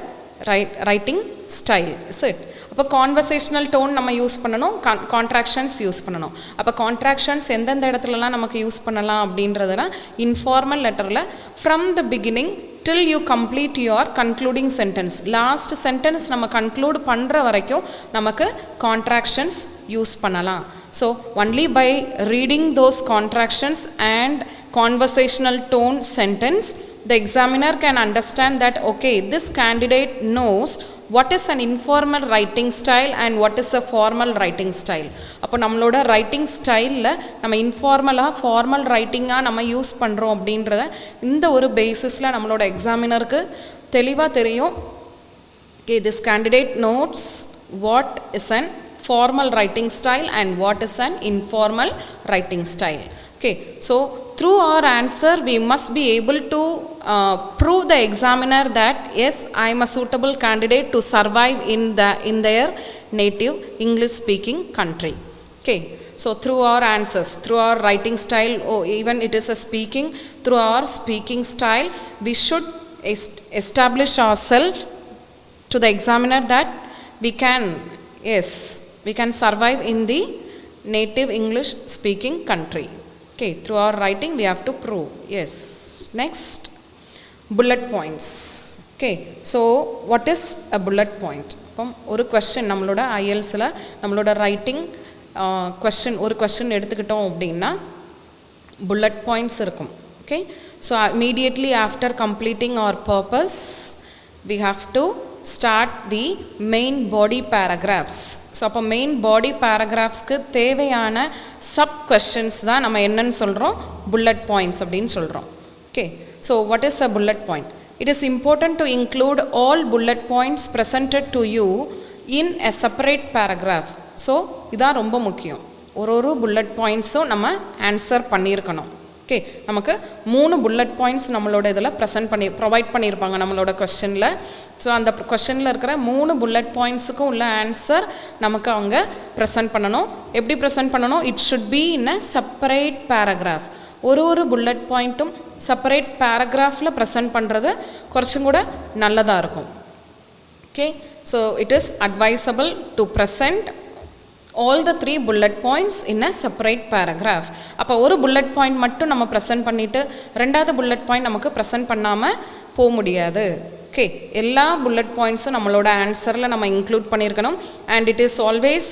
A: writing style. Is it? அப்போ கான்வர்சேஷ்னல் டோன் நம்ம யூஸ் பண்ணணும், கான்ட்ராக்ஷன்ஸ் யூஸ் பண்ணணும். அப்போ கான்ட்ராக்ஷன்ஸ் எந்தெந்த இடத்துலலாம் நமக்கு யூஸ் பண்ணலாம் அப்படின்றதுனா, இன்ஃபார்மல் லெட்டரில் from the beginning till you complete your concluding sentence, last sentence நம்ம கன்க்ளூட் பண்ணுற வரைக்கும் நமக்கு கான்ட்ராக்ஷன்ஸ் யூஸ் பண்ணலாம். So only by reading those contractions and conversational tone sentence, the examiner can understand that okay, this candidate knows what is an informal writing style and what is a formal writing style. அப்போ நம்மளோட writing ஸ்டைலில் நம்ம இன்ஃபார்மலாக formal ரைட்டிங்காக நம்ம use பண்ணுறோம் அப்படின்றத இந்த ஒரு பேசிஸில் நம்மளோட எக்ஸாமினருக்கு தெளிவாக தெரியும். okay, this candidate knows what is an formal writing style and what is an informal writing style. okay, so through our answer we must be able to prove the examiner that yes, I am a suitable candidate to survive in their native English speaking country. okay, so through our answers, through our writing style, even it is a speaking, through our speaking style we should establish ourselves to the examiner that we can, yes, we can survive in the native English speaking country. okay, through our writing we have to prove. yes, next, bullet points. okay, so what is a bullet point? அப்போ ஒரு question நம்மளோட ஐஎல்ஸில் நம்மளோட writing question ஒரு question எடுத்துக்கிட்டோம் அப்படின்னா bullet points இருக்கும். okay, so immediately after completing our purpose we have to start the main body paragraphs. So அப்போ main body பேராகிராஃப்ஸ்க்கு தேவையான சப் கொஸ்டின்ஸ் தான் நம்ம என்னன்னு சொல்கிறோம், புல்லட் பாயிண்ட்ஸ் அப்படின்னு சொல்கிறோம். okay, so what is a bullet point? It is important to include all bullet points presented to you in a separate paragraph. So இதான் ரொம்ப முக்கியம். ஒரு புல்லட் பாயிண்ட்ஸும் நம்ம ஆன்சர் பண்ணியிருக்கணும். ஓகே, நமக்கு 3 புல்லட் பாயிண்ட்ஸ் நம்மளோட இதில் ப்ரொவைட் பண்ணியிருப்பாங்க நம்மளோட கொஸ்டினில். ஸோ அந்த கொஸ்டினில் இருக்கிற 3 புல்லட் பாயிண்ட்ஸுக்கும் உள்ள ஆன்சர் நமக்கு அவங்க ப்ரெசென்ட் பண்ணணும். எப்படி ப்ரெசென்ட் பண்ணணும்? It should be in a separate paragraph. ஒரு புல்லட் பாயிண்ட்டும் செப்பரேட் பேராகிராஃபில் ப்ரெசென்ட் பண்ணுறது கொஞ்சம் கூட நல்லதாக இருக்கும். Okay, so it is advisable to present all the 3 bullet points in a separate paragraph. அப்போ ஒரு bullet point மட்டும் நம்ம ப்ரெசென்ட் பண்ணிவிட்டு ரெண்டாவது bullet point நமக்கு ப்ரெசென்ட் பண்ணாமல் போக முடியாது. ஓகே, எல்லா bullet pointsம் நம்மளோட ஆன்சரில் நம்ம இன்க்ளூட் பண்ணியிருக்கணும். and it is always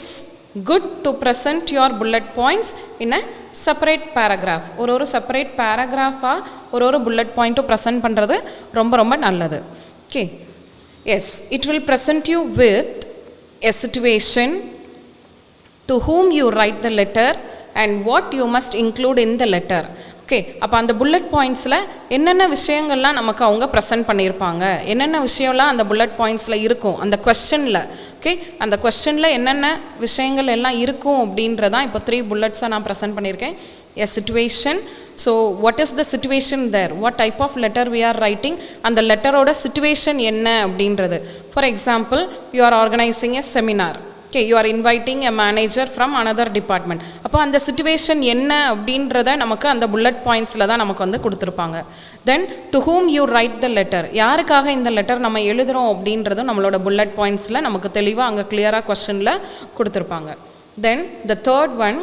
A: good to present your bullet points in a separate paragraph. ஒரு செப்பரேட் பேராகிராஃபாக ஒரு bullet point ப்ரெசென்ட் பண்ணுறது ரொம்ப நல்லது. Okay, yes, it will present you with a situation, to whom you write the letter and what you must include in the letter. Okay, அப்போ அந்த bullet பாயிண்ட்ஸில் என்னென்ன விஷயங்கள்லாம் நமக்கு அவங்க ப்ரெசென்ட் பண்ணியிருப்பாங்க, என்னென்ன விஷயம்லாம் அந்த புல்லட் பாயிண்ட்ஸில் இருக்கும் அந்த கொஸ்டினில். ஓகே, அந்த கொஸ்டினில் என்னென்ன விஷயங்கள் எல்லாம் இருக்கும் அப்படின்றதான் இப்போ 3 புல்லட்ஸாக நான் ப்ரெசென்ட் பண்ணியிருக்கேன். A situation, so what is the situation there, what type of letter we are writing, அந்த லெட்டரோட situation என்ன அப்படின்றது. For example, you are organizing a seminar. Okay, you are inviting a manager from another department. அப்போ அந்த situation என்ன அப்படின்றத நமக்கு அந்த bullet பாயிண்ட்ஸில் தான் நமக்கு வந்து கொடுத்துருப்பாங்க. தென் to whom you write the letter, யாருக்காக இந்த லெட்டர் நம்ம எழுதுகிறோம் அப்படின்றதும் நம்மளோட புல்லட் பாயிண்ட்ஸில் நமக்கு தெளிவாக அங்கே கிளியராக கொஸ்டினில் கொடுத்துருப்பாங்க. தென் the third one,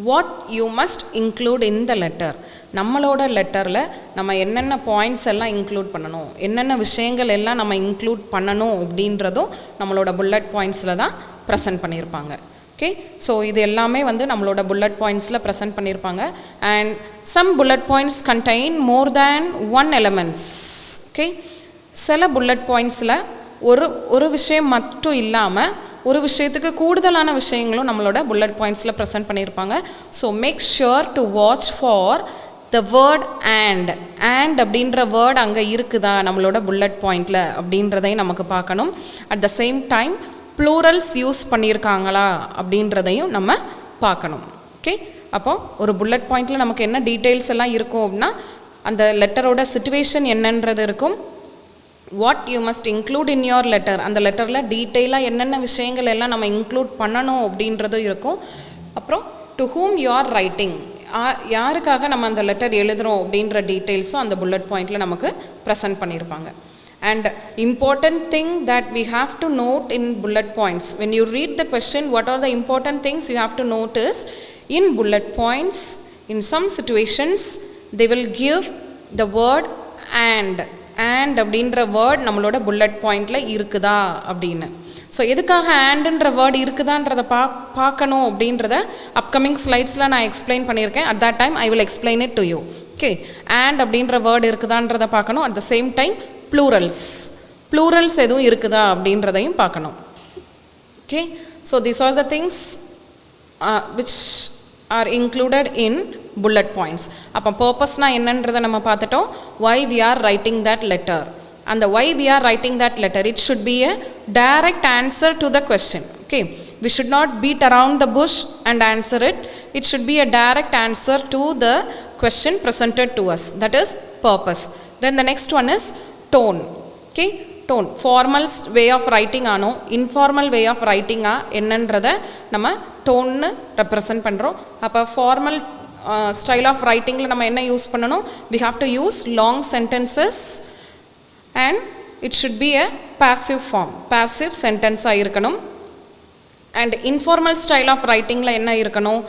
A: what you must include in the letter, நம்மளோட லெட்டரில் நம்ம என்னென்ன பாயிண்ட்ஸ் எல்லாம் இன்க்ளூட் பண்ணணும், என்னென்ன விஷயங்கள் எல்லாம் நம்ம இன்க்ளூட் பண்ணணும் அப்படின்றதும் நம்மளோட புல்லட் பாயிண்ட்ஸில் தான் ப்ரெசென்ட் பண்ணியிருப்பாங்க. ஓகே, ஸோ இது எல்லாமே வந்து நம்மளோட புல்லட் பாயிண்ட்ஸில் ப்ரெசென்ட் பண்ணியிருப்பாங்க. And some bullet points contain more than one elements. Okay, சில புல்லட் பாயிண்ட்ஸில் ஒரு விஷயம் மட்டும் இல்லாமல் ஒரு விஷயத்துக்கு கூடுதலான விஷயங்களும் நம்மளோட புல்லட் பாயிண்ட்ஸில் ப்ரெசென்ட் பண்ணியிருப்பாங்க. So make sure to watch for the word and அப்படின்ற வேர்ட் அங்கே இருக்குதா நம்மளோட புல்லட் பாயிண்டில் அப்படின்றதையும் நமக்கு பார்க்கணும். At the same time plurals use பண்ணியிருக்காங்களா அப்படின்றதையும் நம்ம பார்க்கணும். ஓகே, அப்போ ஒரு புல்லட் பாயிண்டில் நமக்கு என்ன டீட்டெயில்ஸ் எல்லாம் இருக்கும் அப்படின்னா அந்த லெட்டரோட சிச்சுவேஷன் என்னன்றது இருக்கும். What you must include in your letter, அந்த லெட்டரில் டீட்டெயிலாக என்னென்ன விஷயங்கள் எல்லாம் நம்ம இன்க்ளூட் பண்ணணும் அப்படின்றதும் இருக்கும். அப்புறம் to whom you are writing, யாருக்காக நம்ம அந்த லெட்டர் எழுதுகிறோம் அப்படின்ற டீட்டெயில்ஸும் அந்த புல்லட் பாயிண்டில் நமக்கு ப்ரெசென்ட் பண்ணியிருப்பாங்க. And important thing that we have to note in bullet points, when you read the question, what are the important things you have to notice in bullet points? In some situations they will give the word and அப்படின்ற word நம்மளோட bullet பாயிண்டில் இருக்குதா அப்படின்னு. So எதுக்காக ஆண்டுன்ற word இருக்குதான்றதை பார்க்கணும் அப்படின்றத upcoming ஸ்லைட்ஸில் நான் explain பண்ணியிருக்கேன். At that time I will explain it to you. Okay, and அப்படின்ற வேர்டு இருக்குதான்றதை பார்க்கணும். At the same time plurals எதுவும் இருக்குதா அப்படின்றதையும் பார்க்கணும். Okay, so these are the things which are included in bullet points. அப்போ பர்பஸ்னா என்னன்றதை நம்ம பார்த்துட்டோம். why we are writing that letter, and why we are writing that letter, it should be a direct answer to the question. Okay, we should not beat around the bush and answer it. It should be a direct answer to the question presented to us. That is purpose. Then the next one is tone. Okay, tone, formal way of writing ஆனோ informal way of ரைட்டிங்கா என்னன்றதை நம்ம டோன்னு represent பண்ணுறோம். அப்போ formal style of ரைட்டிங்கில் நம்ம என்ன use பண்ணணும், we have to use long sentences and it should be a passive form, passive sentenceஆக இருக்கணும். அண்ட் இன்ஃபார்மல் ஸ்டைல் ஆஃப் ரைட்டிங்கில் என்ன இருக்கணும்,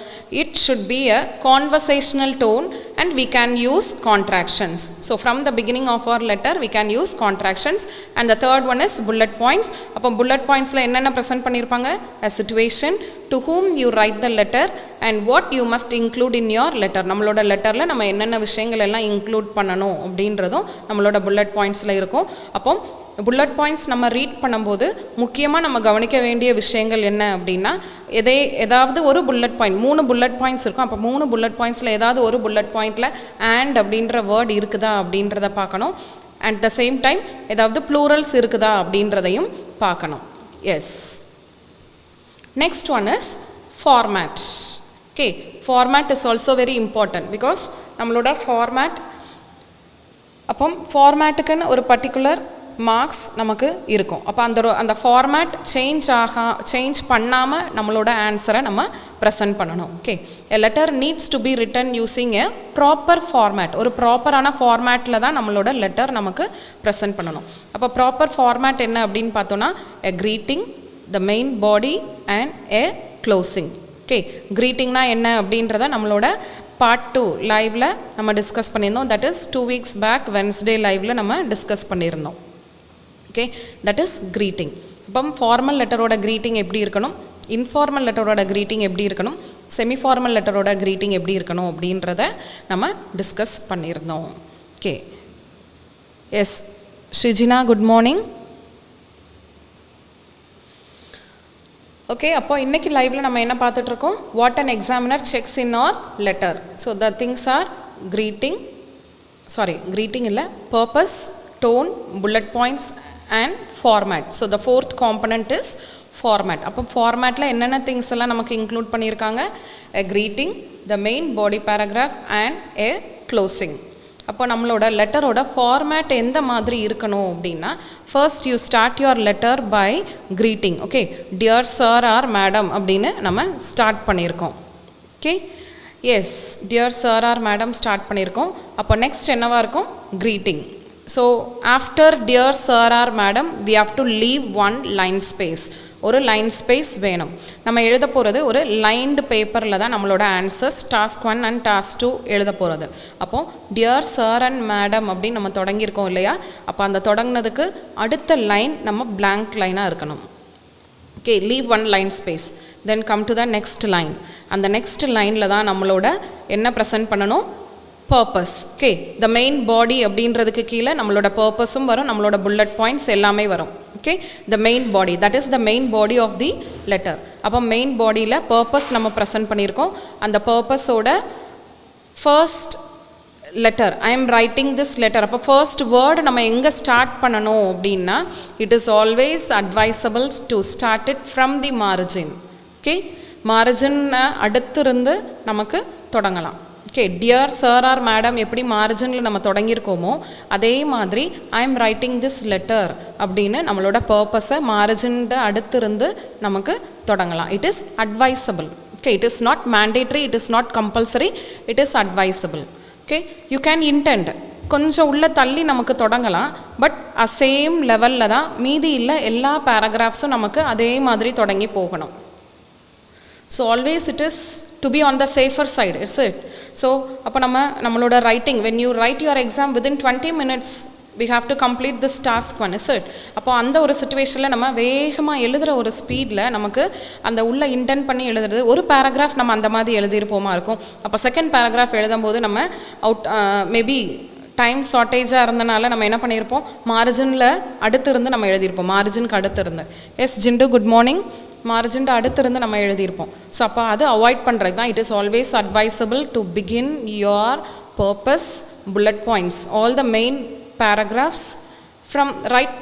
A: it should be a conversational tone and we can use contractions. So from the beginning of our letter we can use contractions. And the third one is bullet points. அப்போ bullet பாயிண்ட்ஸில் என்னென்ன present பண்ணியிருப்பாங்க, a situation, to whom you write the letter and what you must include in your letter. நம்மளோட லெட்டரில் நம்ம என்னென்ன விஷயங்கள் எல்லாம் இன்க்ளூட் பண்ணணும் அப்படின்றதும் நம்மளோட புல்லட் பாயிண்ட்ஸில் இருக்கும். அப்போ புல்லட் பாயிண்ட்ஸ் நம்ம ரீட் பண்ணும்போது முக்கியமாக நம்ம கவனிக்க வேண்டிய விஷயங்கள் என்ன அப்படின்னா, ஏதாவது ஒரு புல்லட் பாயிண்ட், 3 புல்லட் பாயிண்ட்ஸ் இருக்கும். அப்போ 3 புல்லட் பாயிண்ட்ஸில் ஏதாவது ஒரு புல்லட் பாயிண்டில் அண்ட் அப்படின்ற வேர்ட் இருக்குதா அப்படின்றத பார்க்கணும். அட் த சேம் டைம் ஏதாவது ப்ளூரல்ஸ் இருக்குதா அப்படின்றதையும் பார்க்கணும். Yes, next one is format. Okay, format is also very important because நம்மளோட ஃபார்மேட், அப்போ ஃபார்மேட்டுக்குன்னு ஒரு பர்டிகுலர் மார்க்ஸ் நமக்கு இருக்கும். அப்போ அந்த ஃபார்மேட் சேஞ்ச் பண்ணாமல் நம்மளோட ஆன்சரை நம்ம ப்ரெசென்ட் பண்ணணும். Okay, a letter needs to be written using a proper format. ஒரு ப்ராப்பரான ஃபார்மேட்டில் தான் நம்மளோட லெட்டர் நமக்கு ப்ரெசென்ட் பண்ணணும். அப்போ ப்ராப்பர் ஃபார்மேட் என்ன அப்படின்னு பார்த்தோன்னா, a greeting, the main body and a closing. Okay, க்ரீட்டிங்னா என்ன அப்படின்றத நம்மளோட பார்ட் 2 லைவில் நம்ம டிஸ்கஸ் பண்ணியிருந்தோம். That is 2 weeks back Wednesday லைவில் நம்ம டிஸ்கஸ் பண்ணியிருந்தோம். Okay, that is greeting. அப்போ ஃபார்மல் லெட்டரோட க்ரீட்டிங் எப்படி இருக்கணும், இன்ஃபார்மல் லெட்டரோட க்ரீட்டிங் எப்படி இருக்கணும், செமி ஃபார்மல் லெட்டரோட க்ரீட்டிங் எப்படி இருக்கணும் அப்படின்றத நம்ம டிஸ்கஸ் பண்ணியிருந்தோம். Okay, yes Shijina, good morning. Okay, அப்போ இன்றைக்கி லைவில் நம்ம என்ன பார்த்துட்ருக்கோம், what an examiner checks in our letter. So the things are greeting இல்லை, purpose, tone, bullet points and format. So the fourth component is format. அப்போ ஃபார்மேட்டில் என்னென்ன திங்ஸ் எல்லாம் நமக்கு இன்க்ளூட் பண்ணியிருக்காங்க, a greeting, the main body paragraph and a closing. அப்போ நம்மளோட லெட்டரோட ஃபார்மேட் எந்த மாதிரி இருக்கணும் அப்படின்னா, first you start your letter by greeting. Okay, dear sir or madam அப்படின்னு நம்ம ஸ்டார்ட் பண்ணியிருக்கோம். Okay, yes, dear sir or madam start பண்ணியிருக்கோம். அப்போ நெக்ஸ்ட் என்னவாக இருக்கும், greeting. So after dear sir or madam we have to leave one line space. ஒரு line space வேணும். நம்ம எழுத போகிறது ஒரு லைன்டு பேப்பரில் தான் நம்மளோட ஆன்சர்ஸ் டாஸ்க் 1 அண்ட் டாஸ்க் 2 எழுத போகிறது. அப்போது டியர் சார் அண்ட் மேடம் அப்படின்னு நம்ம தொடங்கியிருக்கோம் இல்லையா, அப்போ அந்த தொடங்கினதுக்கு அடுத்த லைன் நம்ம blank லைனாக இருக்கணும். Okay, leave one line space, then come to the next line. அந்த நெக்ஸ்ட் லைனில் தான் நம்மளோட என்ன ப்ரெசென்ட் பண்ணணும், பர்பஸ். ஓகே, த மெயின் பாடி அப்படின்றதுக்கு கீழே நம்மளோட பர்பஸும் வரும், நம்மளோட புல்லட் பாயிண்ட்ஸ் எல்லாமே வரும். Okay, the main body, that is the main body of the letter. அப்போ மெயின் பாடியில் பர்பஸ் நம்ம ப்ரெசென்ட் பண்ணியிருக்கோம். அந்த பர்பஸோட first letter, I am writing this letter. அப்போ ஃபர்ஸ்ட் வேர்டு நம்ம எங்கே ஸ்டார்ட் பண்ணணும் அப்படின்னா, it is always advisable to start it from the margin. Okay, மார்ஜினை அடுத்திருந்து நமக்கு தொடங்கலாம். Okay, dear sir or madam எப்படி மார்ஜினில் நம்ம தொடங்கியிருக்கோமோ அதே மாதிரி I am writing this letter அப்படின்னு நம்மளோட பர்பஸை மார்ஜின்ட அடுத்திருந்து நமக்கு தொடங்கலாம். It is advisable. Okay, it is not mandatory, it is not compulsory, it is advisable. Okay, you can indent கொஞ்சம் உள்ள தள்ளி நமக்கு தொடங்கலாம், பட் சேம் லெவலில் தான் மீதி இல்லை எல்லா பேராகிராஃப்ஸும் நமக்கு அதே மாதிரி தொடங்கி போகணும். So always it is to be on the safer side, it's it. So அப்போ நம்மளோட writing, when you right your exam within 20 minutes we have to complete this task 1, is it? அப்போ அந்த ஒரு சிச்சுவேஷனில் நம்ம வேகமாக எழுதுகிற ஒரு ஸ்பீடில் நமக்கு அந்த உள்ள இன்டென்ட் பண்ணி எழுதுறது ஒரு பேராகிராஃப் நம்ம அந்த மாதிரி எழுதியிருப்போமா இருக்கும். அப்போ செகண்ட் பேராகிராஃப் எழுதும்போது நம்ம மேபி டைம் ஷார்ட்டேஜாக இருந்தனால நம்ம என்ன பண்ணியிருப்போம், மார்ஜினில் அடுத்திருந்து நம்ம எழுதியிருப்போம், மார்ஜினுக்கு அடுத்திருந்து. Yes Jintu, good morning. மார்ஜின்ட்டு அடுத்திருந்து நம்ம எழுதியிருப்போம். ஸோ அப்போ அது அவாய்ட் பண்ணுறது தான். It is always advisable to begin your purpose, bullet points, all the main paragraphs from right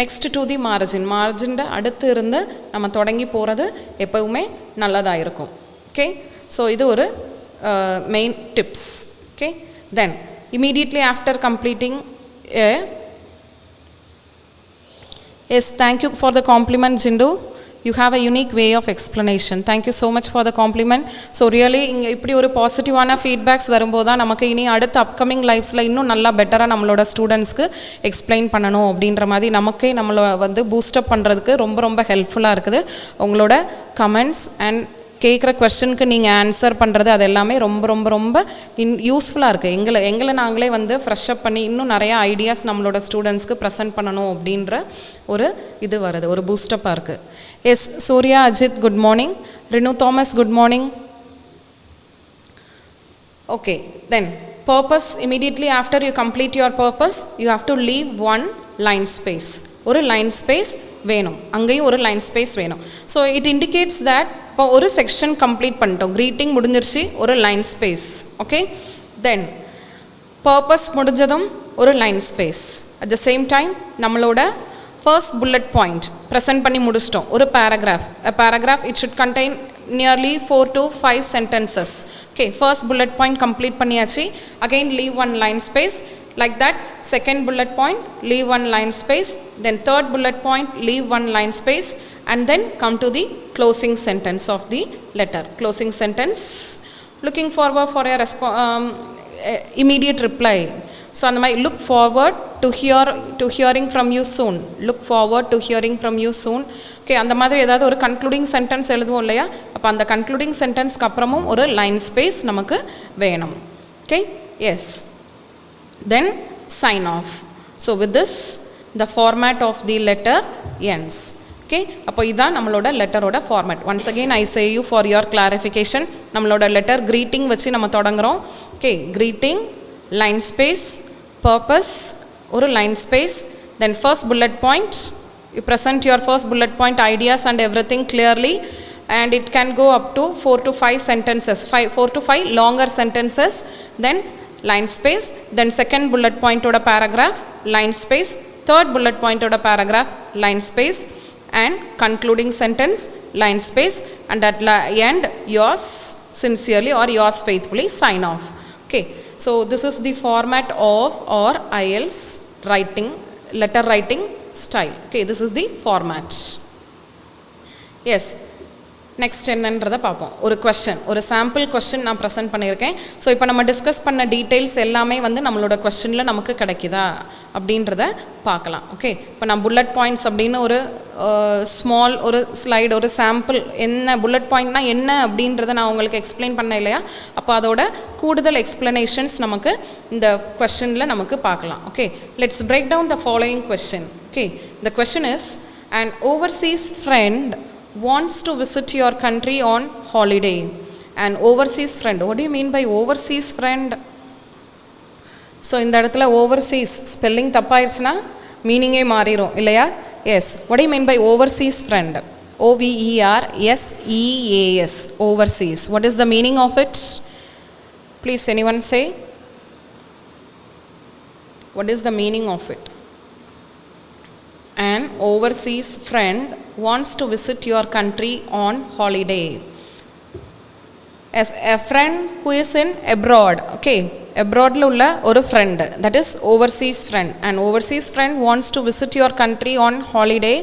A: next to the margin. மார்ஜின்ட்டு அடுத்து இருந்து நம்ம தொடங்கி போகிறது எப்போவுமே நல்லதாக இருக்கும். ஓகே, ஸோ இது ஒரு main tips. Okay, then immediately after completing yes, thank you for the compliment Jindu. You have a unique way of explanation. Thank you so much for the compliment. So really இங்கே இப்படி ஒரு பாசிட்டிவான feedbacks வரும்போது தான் நமக்கு இனி அடுத்த upcoming லைஃப்ஸில் இன்னும் நல்லா பெட்டராக நம்மளோட ஸ்டூடெண்ட்ஸ்க்கு எக்ஸ்பிளைன் பண்ணணும் அப்படின்ற மாதிரி நமக்கே நம்மளை பூஸ்டப் பண்ணுறதுக்கு ரொம்ப ரொம்ப ஹெல்ப்ஃபுல்லாக இருக்குது. உங்களோட கமெண்ட்ஸ் அண்ட் கேட்குற கொஸ்டினுக்கு நீங்கள் ஆன்சர் பண்ணுறது அது எல்லாமே ரொம்ப ரொம்ப ரொம்ப யூஸ்ஃபுல்லாக இருக்குது. எங்களை நாங்களே ஃப்ரெஷ்அப் பண்ணி இன்னும் நிறையா ஐடியாஸ் நம்மளோட ஸ்டூடெண்ட்ஸ்க்கு ப்ரெசென்ட் பண்ணணும் அப்படின்ற ஒரு இது வருது, ஒரு பூஸ்டப்பாக இருக்குது. Yes Surya, Ajith, good morning. Rinu Thomas, good morning. Okay, then purpose, immediately after you complete your purpose you have to leave one line space. ஒரு லைன் ஸ்பேஸ் வேணும், அங்கேயும் ஒரு லைன் ஸ்பேஸ் வேணும். ஸோ இட் இண்டிகேட்ஸ் தட் இப்போ ஒரு செக்ஷன் கம்ப்ளீட் பண்ணிட்டோம், greeting முடிஞ்சிருச்சு, ஒரு line space. Okay, then purpose முடிஞ்சதும் ஒரு line space. At the same time நம்மளோட ஃபர்ஸ்ட் புல்லட் பாயிண்ட் ப்ரெசென்ட் பண்ணி முடிச்சிட்டோம், ஒரு paragraph it should contain nearly 4 to 5 sentences. Okay, first bullet point complete பண்ணியாச்சு. Again leave one line space. Like that, second bullet point, leave one line space, then third bullet point, leave one line space, and then come to the closing sentence of the letter. Closing sentence, looking forward for a immediate reply. So அந்த மாதிரி look forward to hearing from you soon. Look forward to hearing from you soon. Okay, அந்த மாதிரி ஏதாவது ஒரு concluding sentence எழுதுவோம் இல்லையா, அப்போ அந்த கன்க்ளூடிங் சென்டென்ஸ்க்கு அப்புறமும் ஒரு லைன் ஸ்பேஸ் நமக்கு வேணும். Okay, yes. Then sign off. So with this the format of the letter ends. Okay, அப்போ இதான் நம்மளோட லெட்டரோட format. Once again I say you for your clarification, நம்மளோட லெட்டர் க்ரீட்டிங் வச்சு நம்ம தொடங்குகிறோம். Okay, greeting, line space, purpose, ஒரு line space, then first bullet point You present your first bullet point ideas and everything clearly, and it can go up to 4 to 5 sentences, 4 to 5 longer sentences, then line space, then second bullet point oda paragraph, line space, third bullet point oda paragraph, line space, and concluding sentence, line space, and at end yours sincerely or yours faithfully, sign off. Okay, so this is the format of our IELTS writing, letter writing style. Okay, this is the format. Yes, next என்னன்றதை பார்ப்போம். ஒரு question, ஒரு sample question நான் present பண்ணியிருக்கேன். So இப்போ நம்ம discuss பண்ண details எல்லாமே வந்து நம்மளோட கொஸ்டினில் நமக்கு கிடைக்குதா அப்படின்றத பார்க்கலாம். ஓகே, இப்போ நான் புல்லட் பாயிண்ட்ஸ் அப்படின்னு ஒரு ஸ்மால் ஒரு ஸ்லைடு, ஒரு சாம்பிள், என்ன புல்லட் பாயிண்ட்னா என்ன அப்படின்றத நான் உங்களுக்கு எக்ஸ்பிளைன் பண்ணேன் இல்லையா, அப்போ அதோட கூடுதல் எக்ஸ்ப்ளனேஷன்ஸ் நமக்கு இந்த கொஸ்டினில் நமக்கு பார்க்கலாம். Okay, let's break down the following question. Okay, the question is, an overseas friend wants to visit your country on holiday. An overseas friend, what do you mean by overseas friend? So இந்த இடத்துல overseas spelling தப்பாயிருச்சுன்னா மீனிங்கே மாறிடும் இல்லையா? Yes, what do you mean by overseas friend? OVERSEAS, overseas. What is the meaning of it? Please anyone say, what is the meaning of it? An overseas friend wants to visit your country on holiday. As a friend who is in abroad, okay, abroad la ulla oru friend, that is overseas friend. An overseas friend wants to visit your country on holiday.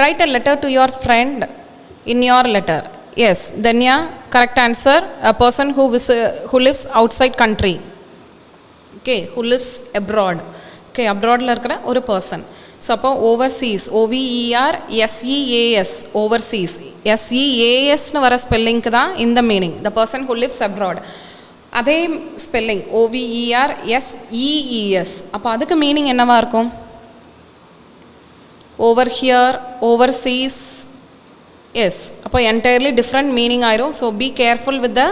A: Write a letter to your friend in your letter. Yes, Danya, correct answer. A person who lives outside country. Okay, who lives abroad. Okay, abroad la irukra oru person. So அப்போ overseas, OVERSEAS, overseas, SEASனு வர ஸ்பெல்லிங்க்கு தான் இந்த meaning, the person who lives abroad. அதே spelling OVERSEES, அப்போ அதுக்கு meaning என்னவா இருக்கும்? over here, overseas. Yes, அப்போ entirely different meaning ஆயிரும். So be careful with the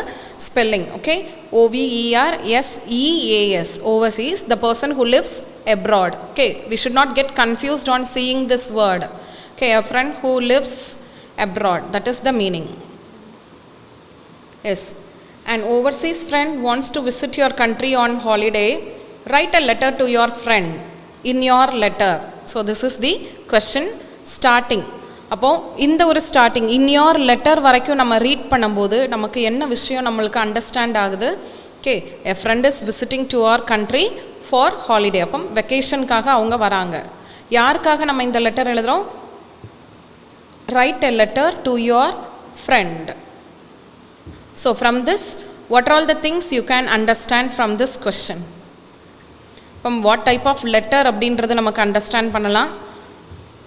A: spelling. Okay, OVERSEAS, overseas, the person who lives abroad. Okay, we should not get confused on seeing this word. Okay, a friend who lives abroad, that is the meaning. Yes, an overseas friend wants to visit your country on holiday. Write a letter to your friend in your letter. So this is the question starting. அப்போ இந்த ஒரு starting in your letter வரைக்கும் நம்ம read பண்ணும்போது நமக்கு என்ன விஷயம் நம்மளுக்கு அண்டர்ஸ்டாண்ட் ஆகுது? Okay, a friend is visiting to our country for holiday. அப்போ வெக்கேஷனுக்காக அவங்க வராங்க. யாருக்காக நம்ம இந்த லெட்டர் எழுதுகிறோம்? Write a letter to your friend. So from this, what are all the things you can understand from this question? இப்போ what type of letter அப்படின்றது நமக்கு அண்டர்ஸ்டாண்ட் பண்ணலாம்.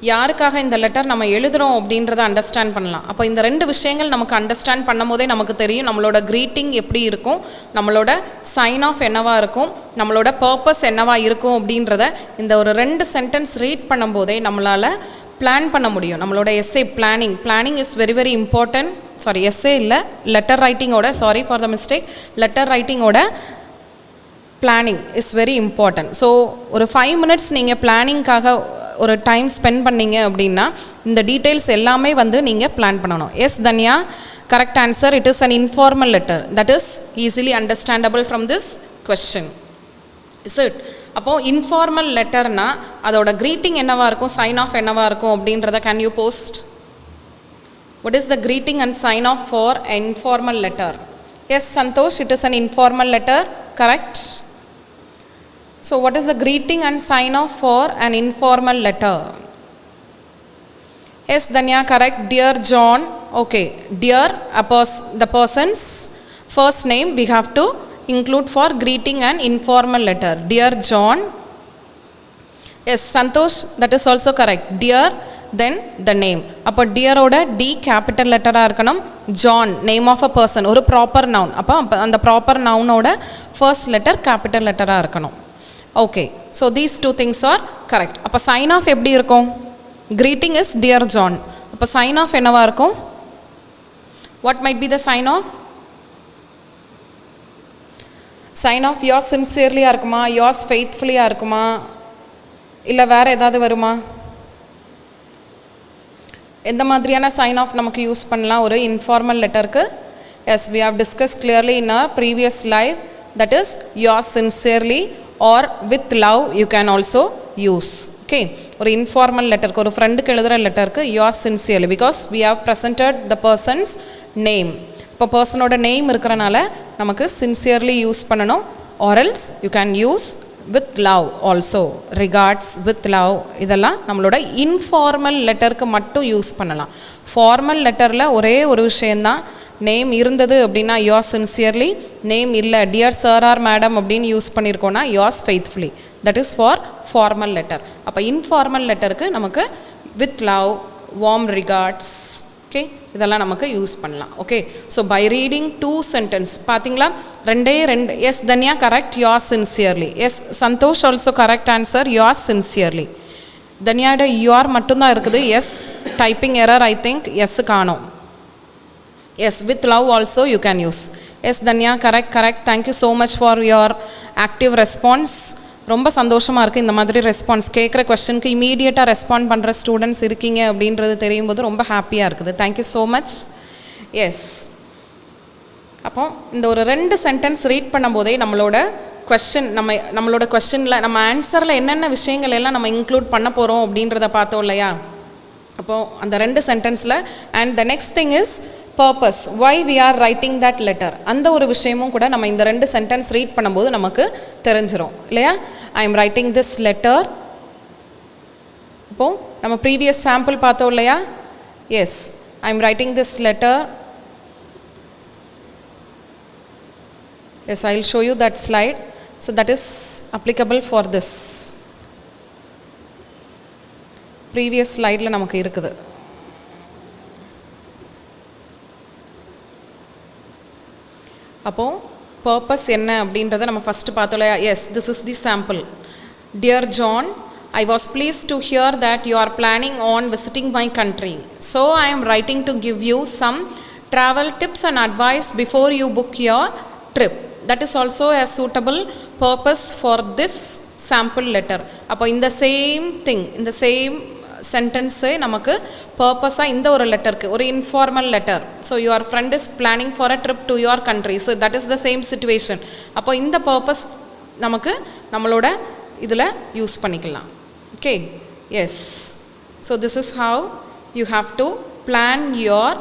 A: யாருக்காக இந்த லெட்டர் நம்ம எழுதுகிறோம் அப்படின்றத அண்டர்ஸ்டாண்ட் பண்ணலாம். அப்போ இந்த ரெண்டு விஷயங்கள் நமக்கு அண்டர்ஸ்டாண்ட் பண்ணும் போதே நமக்கு தெரியும் நம்மளோட க்ரீட்டிங் எப்படி இருக்கும், நம்மளோட சைன் ஆஃப் என்னவாக இருக்கும், நம்மளோட பர்பஸ் என்னவாக இருக்கும் அப்படின்றத இந்த ஒரு 2 சென்டென்ஸ் ரீட் பண்ணும்போதே நம்மளால் பிளான் பண்ண முடியும். நம்மளோட essay planning is very very important. Sorry, essay இல்லை, லெட்டர் ரைட்டிங்கோட, sorry for the mistake, letter ரைட்டிங்கோட planning is very important. So ஒரு 5 மினிட்ஸ் நீங்கள் பிளானிங்காக ஒரு டைம் ஸ்பெண்ட் பண்ணிங்க அப்படின்னா இந்த டீட்டெயில்ஸ் எல்லாமே வந்து நீங்கள் பிளான் பண்ணணும். Yes Dhanya, correct answer. It is an informal letter, that is easily understandable from this question. Is it? அப்போது இன்ஃபார்மல் லெட்டர்னால் அதோட க்ரீட்டிங் என்னவாக இருக்கும், சைன் ஆஃப் என்னவாக இருக்கும் அப்படின்றத can you post? What is the greeting and sign off for informal letter? Yes Santosh, it is an informal letter, correct. So what is the greeting and sign off for an informal letter? Yes Danya, correct. Dear John. Okay, dear, the person's first name we have to include for greeting and informal letter. Dear John. Yes Santosh, that is also correct. Dear, then the name. அப்போ டியரோட D capital லெட்டராக இருக்கணும். John, name of a person, ஒரு proper noun. அப்போ அந்த proper நவுனோட first letter capital லெட்டராக இருக்கணும். Okay, so these 2 things are correct. அப்போ சைன் ஆஃப் எப்படி இருக்கும்? Greeting is dear John. அப்போ சைன் ஆஃப் என்னவாக இருக்கும்? What might be the sign off? Sign off yours சின்சியர்லியாக இருக்குமா, யோர்ஸ் ஃபெய்த்ஃபுல்லியாக இருக்குமா, இல்லை வேறு ஏதாவது வருமா? எந்த மாதிரியான சைன் ஆஃப் நமக்கு யூஸ் பண்ணலாம் ஒரு இன்ஃபார்மல் லெட்டருக்கு? Yes, we have discussed clearly in our previous live, that is yours sincerely or with love you can also use. Okay, ஒரு இன்ஃபார்மல் லெட்டருக்கு, ஒரு ஃப்ரெண்டுக்கு எழுதுகிற லெட்டருக்கு yours sincerely, because we have presented the person's name. இப்போ பர்சனோட name இருக்கிறனால நமக்கு sincerely use பண்ணணும். or else you can use with love also, regards, with love. இதெல்லாம் நம்மளோட இன்ஃபார்மல் லெட்டருக்கு மட்டும் யூஸ் பண்ணலாம். ஃபார்மல் லெட்டரில் ஒரே ஒரு விஷயந்தான், நேம் இருந்தது அப்படின்னா yours sincerely, நேம் இல்லை டியர் சார் ஆர் மேடம் அப்படின்னு யூஸ் பண்ணியிருக்கோன்னா yours faithfully. That is for formal letter. அப்போ இன்ஃபார்மல் லெட்டருக்கு நமக்கு with love, warm regards, okay, இதெல்லாம் நமக்கு யூஸ் பண்ணலாம். Okay, so by reading 2 sentence பார்த்தீங்களா, ரெண்டு. Yes Dhanya correct, yours sincerely. Yes Santhosh also correct answer, yours sincerely. தன்யாவோட யூஆர் மட்டும்தான் இருக்குது. Yes typing error I think, S காணோம். Yes with love also you can use. Yes Dhanya correct. Thank you so much for your active response. ரொம்ப சந்தோஷமாக இருக்குது இந்த மாதிரி response, கேட்குற கொஸ்டினுக்கு இமீடியட்டாக ரெஸ்பாண்ட் பண்ணுற ஸ்டூடெண்ட்ஸ் இருக்கீங்க அப்படின்றது தெரியும் போது ரொம்ப ஹாப்பியாக இருக்குது. Thank you so much. எஸ், அப்போ இந்த ஒரு 2 சென்டென்ஸ் ரீட் பண்ணும்போதே நம்மளோட கொஸ்டினில் நம்ம ஆன்சரில் என்னென்ன விஷயங்கள் எல்லாம் நம்ம இன்க்ளூட் பண்ண போகிறோம் அப்படின்றத பார்த்தோம் இல்லையா. அப்போது அந்த 2 சென்டென்ஸில் and the next thing is purpose, why we are writing that letter, அந்த ஒரு விஷயமும் கூட நம்ம இந்த 2 சென்டென்ஸ் ரீட் பண்ணும்போது நமக்கு தெரிஞ்சிடும் இல்லையா. I am writing this letter. இப்போ நம்ம ப்ரீவியஸ் சாம்பிள் பார்த்தோம் இல்லையா. Yes, I am writing this letter. Yes, I will show you that slide. So that is applicable for this. Previous ஸ்லைடில் நமக்கு இருக்குது. அப்போது பர்பஸ் என்ன அப்படின்றத நம்ம ஃபஸ்ட்டு பார்த்தோம் இல்லையா. Yes, this is the sample. Dear John, I was pleased to hear that you are planning on visiting my country. So I am writing to give you some travel tips and advice before you book your trip. That is also a suitable purpose for this sample letter. அப்போ இந்த same thing, இந்த same sentence நமக்கு பர்பஸாக இந்த ஒரு லெட்டருக்கு, ஒரு informal letter. So your friend is planning for a trip to your country. So that is the same situation. அப்போ இந்த பர்பஸ் நமக்கு நம்மளோட இதில் யூஸ் பண்ணிக்கலாம். Okay, yes. So this is how you have to plan your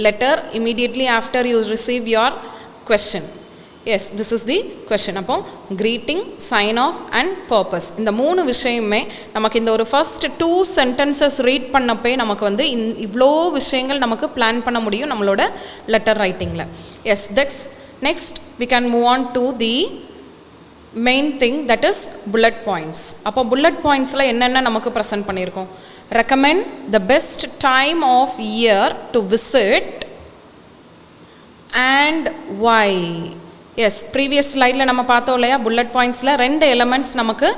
A: letter immediately after you receive your question. Yes, this is the question. அப்போ greeting, sign off and purpose, இந்த 3 விஷயமே நமக்கு இந்த ஒரு ஃபர்ஸ்ட் 2 சென்டென்சஸ் ரீட் பண்ணப்பே நமக்கு வந்து இவ்வளோ விஷயங்கள் நமக்கு பிளான் பண்ண முடியும் நம்மளோட லெட்டர் ரைட்டிங்கில். Yes, that's next we can move on to the main thing, that is bullet points. அப்போ புல்லட் பாயிண்ட்ஸில் என்னென்ன நமக்கு ப்ரெசென்ட் பண்ணியிருக்கோம். Recommend the best time of year to visit and why. Yes, previous ஸ்லைடில் நம்ம பார்த்தோம் இல்லையா, புல்லட் பாயிண்ட்ஸில் 2 எலமெண்ட்ஸ் நமக்கு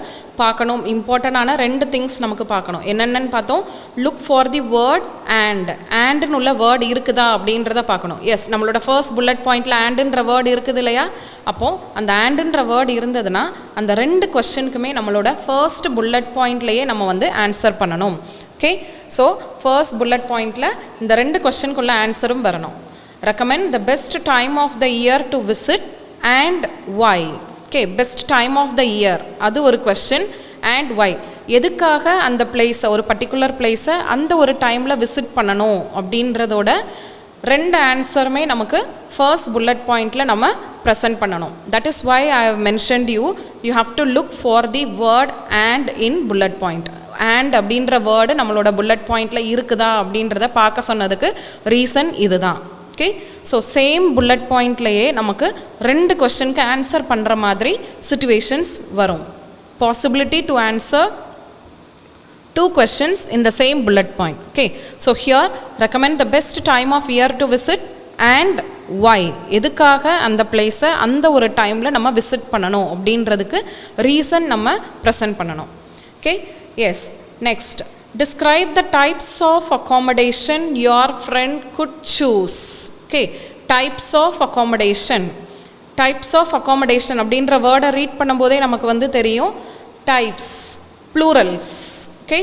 A: பார்க்கணும், இம்பார்ட்டண்டான 2 திங்ஸ் நமக்கு பார்க்கணும். என்னென்னு பார்த்தோம், லுக் ஃபார் தி வேர்ட் ஆண்டுன்னு உள்ள வேர்டு இருக்குதா அப்படின்றத பார்க்கணும். எஸ், நம்மளோட ஃபர்ஸ்ட் புல்லட் பாயிண்டில் ஆண்டுன்ற வேர்டு இருக்குது இல்லையா. அப்போது அந்த ஆண்டுன்ற வேர்டு இருந்ததுன்னா அந்த 2 கொஸ்டினுக்குமே நம்மளோட ஃபர்ஸ்ட் புல்லட் பாயிண்ட்லேயே நம்ம வந்து ஆன்சர் பண்ணணும். ஓகே, ஸோ ஃபர்ஸ்ட் புல்லட் பாயிண்டில் இந்த 2 கொஸ்டினுக்குள்ள ஆன்சரும் வரணும். Recommend the best time of the year to visit and why. okay, best time of the year அது ஒரு question, and why, எதுக்காக அந்த பிளேஸை, ஒரு பர்டிகுலர் பிளேஸை அந்த ஒரு டைமில் விசிட் பண்ணணும் அப்படின்றதோட 2 ஆன்சருமே நமக்கு ஃபர்ஸ்ட் புல்லட் பாயிண்டில் நம்ம ப்ரெசென்ட் பண்ணணும். That is why I have mentioned you have to look for the word and in bullet point. And அப்படின்ற வேர்டு நம்மளோட புல்லட் பாயிண்டில் இருக்குதா அப்படின்றத பார்க்க சொன்னதுக்கு ரீசன் இதுதான். ஓகே, ஸோ சேம் புல்லட் பாயிண்ட்லேயே நமக்கு 2 கொஸ்டினுக்கு ஆன்சர் பண்ணுற மாதிரி சிச்சுவேஷன்ஸ் வரும். Possibility to answer 2 questions in the same bullet point. Okay, so here recommend the best time of year to visit and why. எதுக்காக அந்த பிளேஸை அந்த ஒரு டைமில் நம்ம விசிட் பண்ணணும் அப்படின்றதுக்கு ரீசன் நம்ம ப்ரெசென்ட் பண்ணணும். Okay, yes. Next, describe the types of accommodation your friend could choose. Okay, types of accommodation. types of accommodation அப்படின்ற வேர்டை ரீட் பண்ணும்போதே நமக்கு வந்து தெரியும், types, plurals. Okay,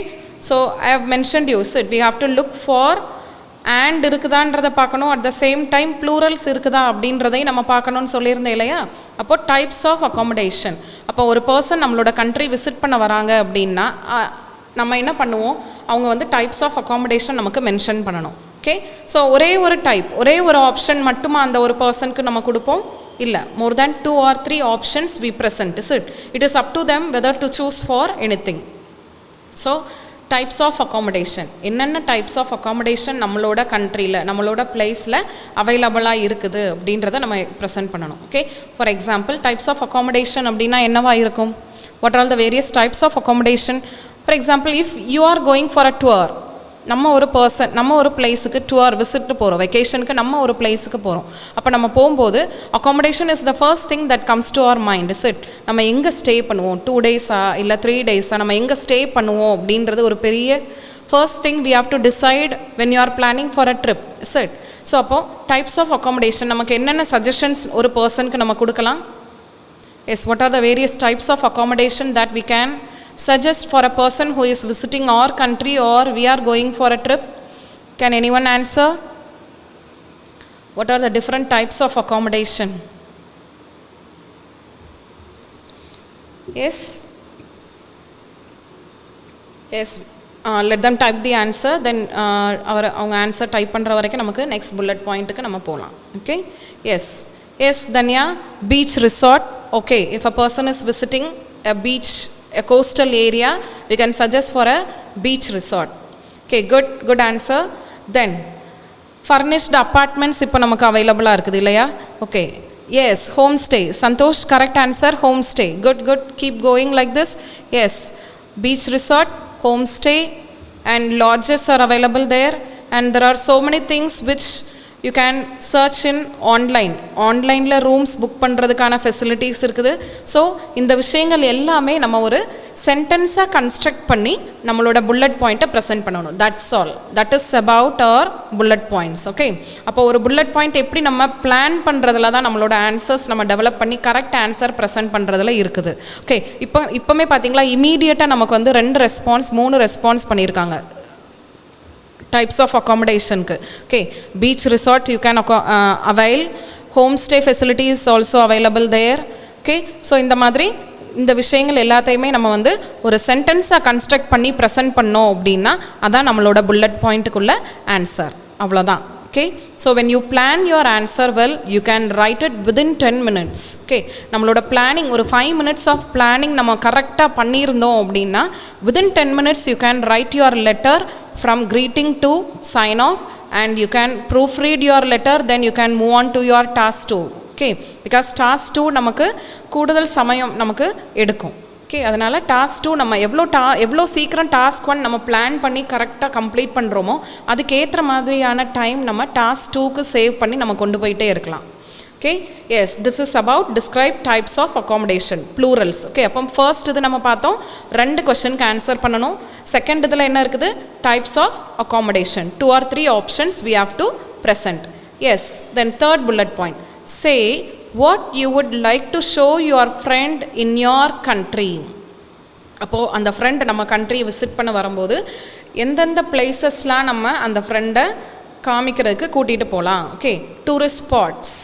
A: so I have mentioned you it we have to look for and இருக்குதான்றதை பார்க்கணும், at the same time plurals இருக்குதா அப்படின்றதையும் நம்ம பார்க்கணும்னு சொல்லியிருந்தேன் இல்லையா. அப்போது டைப்ஸ் ஆஃப் அகாமடேஷன். அப்போ ஒரு பர்சன் நம்மளோட கண்ட்ரி விசிட் பண்ண வராங்க அப்படின்னா நம்ம என்ன பண்ணுவோம், அவங்க வந்து டைப்ஸ் ஆஃப் அகாமடேஷன் நமக்கு மென்ஷன் பண்ணணும். ஓகே, ஸோ ஒரே ஒரு டைப், ஒரே ஒரு ஆப்ஷன் மட்டுமா அந்த ஒரு பர்சனுக்கு நம்ம கொடுப்போம்? இல்லை, more than 2 or 3 options we present. It is up to them whether to choose for anything. So types of accommodation, என்னென்ன டைப்ஸ் ஆஃப் அகாமடேஷன் நம்மளோட கண்ட்ரியில், நம்மளோட பிளேஸில் அவைலபிளாக இருக்குது அப்படின்றத நம்ம ப்ரெசென்ட் பண்ணணும். Okay, for example types of accommodation அப்படின்னா என்னவா இருக்கும்? What are the various types of accommodation? For example, if you are going for a tour, நம்ம ஒரு பர்சன் நம்ம ஒரு பிளேஸுக்கு டூர் விசிட்டு போகிறோம், வெக்கேஷனுக்கு நம்ம ஒரு பிளேஸுக்கு போகிறோம். அப்போ நம்ம போகும்போது accommodation is the first thing that comes to our mind. நம்ம எங்கே ஸ்டே பண்ணுவோம், 2 days-ஆ இல்லை 3 days-ஆ, நம்ம எங்கே ஸ்டே பண்ணுவோம் அப்படின்றது ஒரு பெரிய first thing we have to decide when you are planning for a trip. So அப்போது டைப்ஸ் ஆஃப் அகாமடேஷன் நமக்கு என்னென்ன சஜஷன்ஸ் ஒரு பர்சனுக்கு நம்ம கொடுக்கலாம்? Yes, what are the various types of accommodation that we can suggest for a person who is visiting our country or we are going for a trip? Can anyone answer? What are the different types of accommodation? Yes, yes, let them type the answer, then அவங்க answer type பண்ணுற வரைக்கும் நமக்கு next bullet பாயிண்ட்டுக்கு நம்ம போகலாம். Okay, yes Dhanya, beach resort. Okay, if a person is visiting a beach, a coastal area, we can suggest for a beach resort. Okay, good answer. Then furnished apartments இப்போ நமக்கு அவைலபிளாக இருக்குது இல்லையா? Okay, yes, home stay. Santosh, correct answer, home stay. Good, keep going like this. Yes, beach resort, home stay and lodges are available there, and there are so many things which you can search in ஆன்லைனில் rooms book பண்ணுறதுக்கான facilities இருக்குது. So இந்த விஷயங்கள் எல்லாமே நம்ம ஒரு சென்டென்ஸாக construct பண்ணி நம்மளோட புல்லட் பாயிண்ட்டை ப்ரெசென்ட் பண்ணணும். That's all, that is about our bullet points. Okay, அப்போ ஒரு புல்லட் பாயிண்ட் எப்படி நம்ம பிளான் பண்ணுறதுல தான் நம்மளோட ஆன்சர்ஸ் நம்ம டெவலப் பண்ணி கரெக்ட் ஆன்சர் ப்ரெசென்ட் பண்ணுறதுல இருக்குது. ஓகே, இப்போமே பார்த்தீங்களா, இமீடியட்டாக நமக்கு வந்து 2 ரெஸ்பான்ஸ் 3 ரெஸ்பான்ஸ் பண்ணியிருக்காங்க types of accommodation ku. Okay, beach resort you can avail, home stay facility is also available there. Okay, so இந்த மாதிரி இந்த விஷயங்கள் எல்லாத்தையுமே நம்ம வந்து ஒரு சென்டென்ஸாக கன்ஸ்ட்ரக்ட் பண்ணி ப்ரெசென்ட் பண்ணோம் அப்படின்னா அதான் நம்மளோட புல்லட் பாயிண்ட்டுக்குள்ள ஆன்சர். அவ்வளோதான். Okay, so when you plan your answer well, you can write it within 10 minutes. Okay, நம்மளோட பிளானிங் ஒரு 5 minutes of planning நம்ம கரெக்டாக பண்ணியிருந்தோம் அப்படின்னா within 10 minutes you can write your letter from greeting to sign off, and you can proofread your letter, then you can move on to your task 2. Okay, because task 2 நமக்கு கூடுதல் சமயம் நமக்கு எடுக்கும். Okay, அதனால் டாஸ்க் 2 நம்ம எவ்வளோ சீக்கிரம் task 1 நம்ம பிளான் பண்ணி கரெக்டாக கம்ப்ளீட் பண்ணுறோமோ அதுக்கேற்ற மாதிரியான டைம் நம்ம டாஸ்க் 2க்கு சேவ் பண்ணி நம்ம கொண்டு போயிட்டே இருக்கலாம். Okay, yes, this is about describe types of accommodation, plurals. Okay, அப்போ ஃபர்ஸ்ட் இது நம்ம பார்த்தோம், 2 கொஸ்டினுக்கு ஆன்சர் பண்ணணும். செகண்ட் இதில் என்ன இருக்குது? Types of accommodation, 2 or 3 options we have to present. Yes, then third bullet point, say what you would like to show your friend in your country. அப்போது அந்த ஃப்ரெண்ட் நம்ம கண்ட்ரி விசிட் பண்ண வரும்போது எந்தெந்த பிளேசஸ்லாம் நம்ம அந்த ஃப்ரெண்டை காமிக்கிறதுக்கு கூட்டிகிட்டு போகலாம். Okay, tourist spots.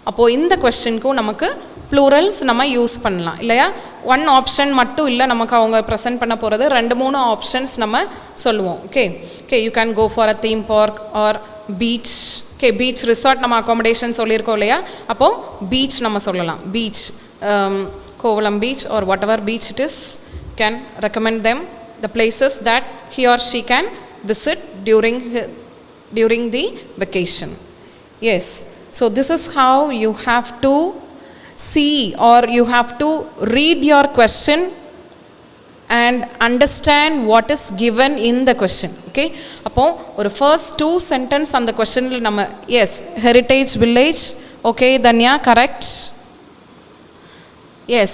A: அப்போது இந்த கொஸ்டினுக்கும் நமக்கு ப்ளூரல்ஸ் நம்ம யூஸ் பண்ணலாம் இல்லையா? 1 ஆப்ஷன் மட்டும் இல்லை நமக்கு அவங்க ப்ரெசென்ட் பண்ண போகிறது, 2-3 ஆப்ஷன்ஸ் நம்ம சொல்லுவோம். Okay, you can go for a theme park or beach. Okay, beach resort நம்ம அகாமடேஷன் சொல்லியிருக்கோம் இல்லையா? அப்போது பீச் நம்ம சொல்லலாம். Beach, Kovalam beach or whatever beach it is, can recommend them the places that he or she can visit during the vacation. Yes, so this is how you have to see or you have to read your question and understand what is given in the question. Okay, அப்போ ஒரு first 2 sentence அந்த questionல நம்ம yes, heritage village. Okay, Danya, correct. Yes,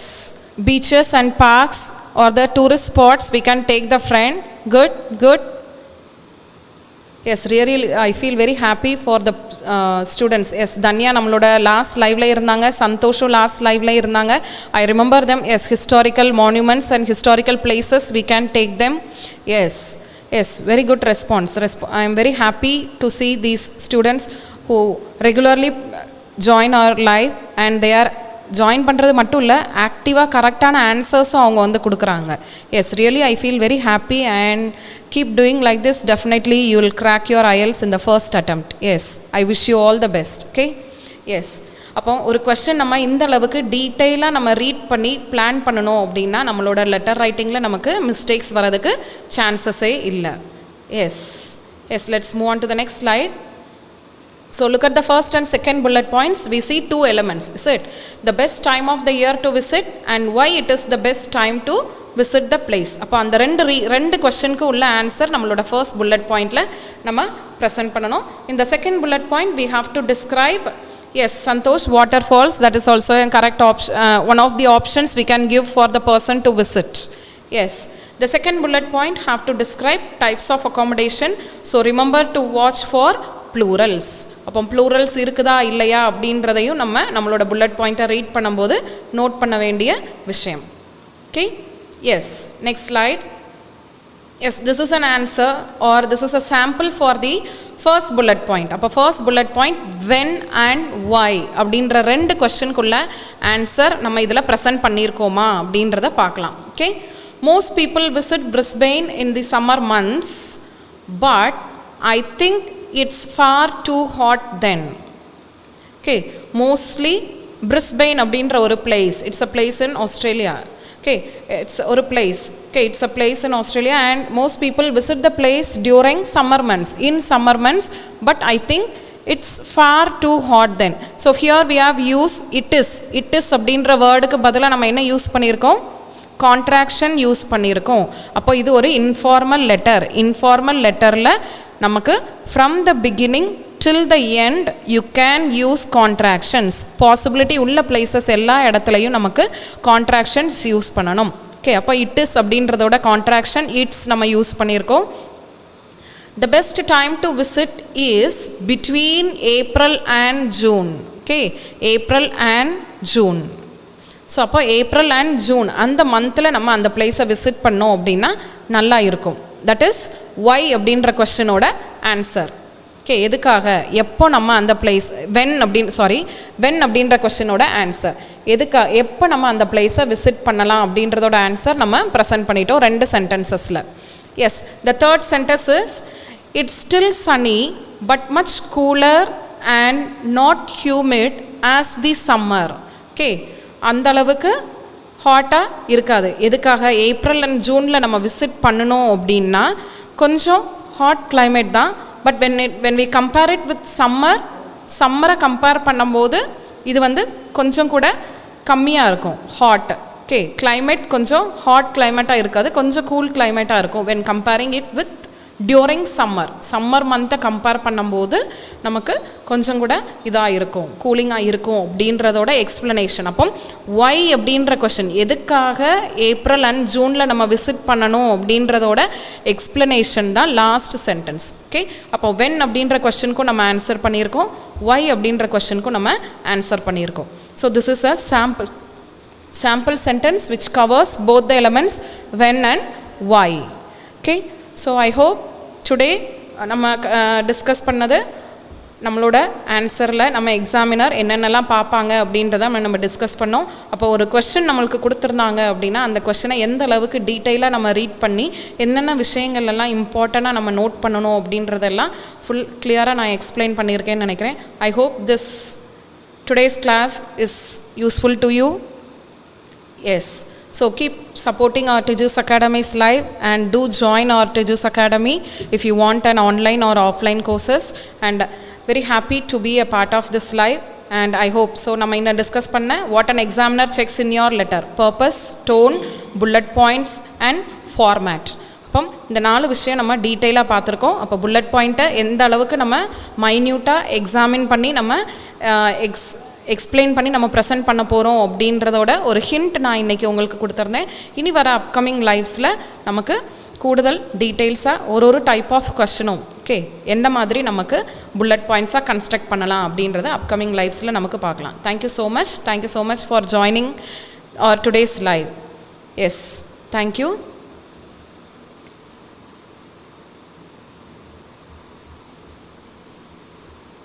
A: beaches and parks or the tourist spots we can take the friend. Good. Yes, really I feel very happy for the students. Yes, Danya நம்மளோட last லைவ்ல இருந்தாங்க, சந்தோஷம் last லைவ்ல இருந்தாங்க. I remember them. Yes, historical monuments and historical places we can take them. Yes, very good response. I am very happy to see these students who regularly join our live and they are join பண்ணுறது மட்டும் இல்லை, ஆக்டிவாக கரெக்டான ஆன்சர்ஸும் அவங்க வந்து கொடுக்குறாங்க. Yes, really I feel very happy and keep doing like this. Definitely you will crack your IELTS in the first attempt. Yes, I wish you all the best. Okay, yes. அப்போ ஒரு கொஸ்டின் நம்ம இந்த அளவுக்கு டீட்டெயிலாக நம்ம read பண்ணி plan பண்ணணும் அப்படின்னா நம்மளோட லெட்டர் ரைட்டிங்கில் நமக்கு மிஸ்டேக்ஸ் வரதுக்கு சான்சஸே இல்லை. Yes, let's move on to the next slide. So look at the first and second bullet points. We see two elements. Is it the best time of the year to visit and why it is the best time to visit the place? அப்போ அந்த ரெண்டு கொஸ்டினுக்கு உள்ள answer நம்மளோட first bullet பாயிண்டில் நம்ம present பண்ணணும். இந்த second bullet point we have to describe. Yes, Santosh, waterfalls, that is also a correct option. One of the options we can give for the person to visit. Yes, the second bullet point have to describe types of accommodation. So remember to watch for plurals. அப்போ plurals இருக்குதா இல்லையா அப்படின்றதையும் நம்மளோட bullet பாயிண்ட்டை read பண்ணும்போது note பண்ண வேண்டிய விஷயம். Okay, yes, next slide. Yes, this is an answer or this is a sample for the first bullet point. அப்போ first bullet point when and why அப்படின்ற ரெண்டு கொஸ்டினுக்குள்ள ஆன்சர் நம்ம இதில் ப்ரெசென்ட் பண்ணியிருக்கோமா அப்படின்றத பார்க்கலாம். Okay, most people visit Brisbane in the summer months but I think it's far too hot then. Okay, mostly Brisbane அப்படின்ற ஒரு place. It's a place in Australia. Okay, it's ஒரு place. Okay, it's a place in Australia and most people visit the place during summer months. In summer months, but I think it's far too hot then. So here we have used it is. It is அப்படின்ற வேர்டுக்கு பதிலாக நம்ம என்ன use பண்ணியிருக்கோம்? Contraction use பண்ணியிருக்கோம். அப்போ இது ஒரு இன்ஃபார்மல் லெட்டர். இன்ஃபார்மல் லெட்டரில் நமக்கு from the beginning till the end you can use contractions. Possibility உள்ள பிளேசஸ் எல்லா இடத்துலையும் நமக்கு கான்ட்ராக்ஷன்ஸ் யூஸ் பண்ணணும். ஓகே, அப்போ இட் இஸ் அப்படின்றதோட கான்ட்ராக்ஷன் இட்ஸ் நம்ம யூஸ் பண்ணியிருக்கோம். த best time to visit is between April and June. Okay, April and June. So அப்போ April and June அந்த மந்தில் நம்ம அந்த பிளேஸை விசிட் பண்ணோம் அப்படின்னா நல்லா இருக்கும். தட் இஸ் ஒய் அப்படின்ற கொஸ்டினோட ஆன்சர். ஓகே, எதுக்காக, எப்போ நம்ம அந்த பிளேஸ் வென் அப்படின்ற கொஸ்டினோட ஆன்சர் எப்போ நம்ம அந்த பிளேஸை விசிட் பண்ணலாம் அப்படின்றதோட ஆன்சர் நம்ம ப்ரெசென்ட் பண்ணிட்டோம் ரெண்டு சென்டென்சஸில். Yes, the third sentence is it's still sunny but much cooler and not humid as the summer. Okay, அந்த அளவுக்கு ஹாட்டாக இருக்காது. எதுக்காக, ஏப்ரல் அண்ட் ஜூனில் நம்ம விசிட் பண்ணணும் அப்படின்னா கொஞ்சம் ஹாட் கிளைமேட் தான். But when we compare it with சம்மரை கம்பேர் பண்ணும்போது இது வந்து கொஞ்சம் கூட கம்மியாக இருக்கும் ஹாட். ஓகே, கிளைமேட் கொஞ்சம் ஹாட் கிளைமேட்டாக இருக்காது, கொஞ்சம் கூல் கிளைமேட்டாக இருக்கும் when comparing it with during summer மந்த்தை கம்பேர் பண்ணும்போது நமக்கு கொஞ்சம் கூட இதாக இருக்கும், கூலிங்காக இருக்கும் அப்படின்றதோட எக்ஸ்ப்ளனேஷன். அப்போ ஒய் அப்படின்ற கொஷின் எதுக்காக ஏப்ரல் அண்ட் ஜூனில் நம்ம விசிட் பண்ணணும் அப்படின்றதோட எக்ஸ்ப்ளனேஷன் தான் லாஸ்ட் சென்டென்ஸ். ஓகே, அப்போ வென் அப்படின்ற கொஷனுக்கும் நம்ம ஆன்சர் பண்ணியிருக்கோம், ஒய் அப்படின்ற கொஷனுக்கும் நம்ம ஆன்சர் பண்ணியிருக்கோம். So this is a sample sentence which covers both the elements when and why. Okay, so I hope today நம்ம டிஸ்கஸ் பண்ணது நம்மளோட ஆன்சரில் நம்ம எக்ஸாமினர் என்னென்னலாம் பார்ப்பாங்க அப்படின்றத நம்ம டிஸ்கஸ் பண்ணோம். அப்போ ஒரு கொஸ்டின் நம்மளுக்கு கொடுத்துருந்தாங்க அப்படின்னா அந்த கொஸ்டினை எந்த அளவுக்கு டீட்டெயிலாக நம்ம ரீட் பண்ணி என்னென்ன விஷயங்கள்லாம் இம்பார்ட்டண்ட்டாக நம்ம நோட் பண்ணணும் அப்படின்றதெல்லாம் ஃபுல் கிளியராக நான் எக்ஸ்பிளைன் பண்ணியிருக்கேன்னு நினைக்கிறேன். I hope this today's class is useful to you. Yes, so keep supporting our Tiju's Academy's live and do join our Tiju's Academy if you want an online or offline courses, and very happy to be a part of this live. And I hope so நம்ம இன்னும் discuss பண்ண what an examiner checks in your letter: purpose, tone, bullet points and format. அப்போ இந்த 4 விஷயம் நம்ம டீட்டெயிலாக பார்த்துருக்கோம். அப்போ புல்லட் பாயிண்ட்டை எந்த அளவுக்கு நம்ம மைன்யூட்டாக எக்ஸாமின் பண்ணி நம்ம எக்ஸ்பிளைன் பண்ணி நம்ம ப்ரெசென்ட் பண்ண போகிறோம் அப்படின்றதோட ஒரு ஹிண்ட் நான் இன்றைக்கி உங்களுக்கு கொடுத்துருந்தேன். இனி வர அப்கமிங் லைவ்ஸில் நமக்கு கூடுதல் டீட்டெயில்ஸாக ஒரு டைப் ஆஃப் கொஸ்டினும் ஓகே, எந்த மாதிரி நமக்கு புல்லட் பாயிண்ட்ஸாக கன்ஸ்ட்ரக்ட் பண்ணலாம் அப்படின்றத அப்கமிங் லைவ்ஸில் நமக்கு பார்க்கலாம். Thank you so much for joining today's live. Yes, thank you.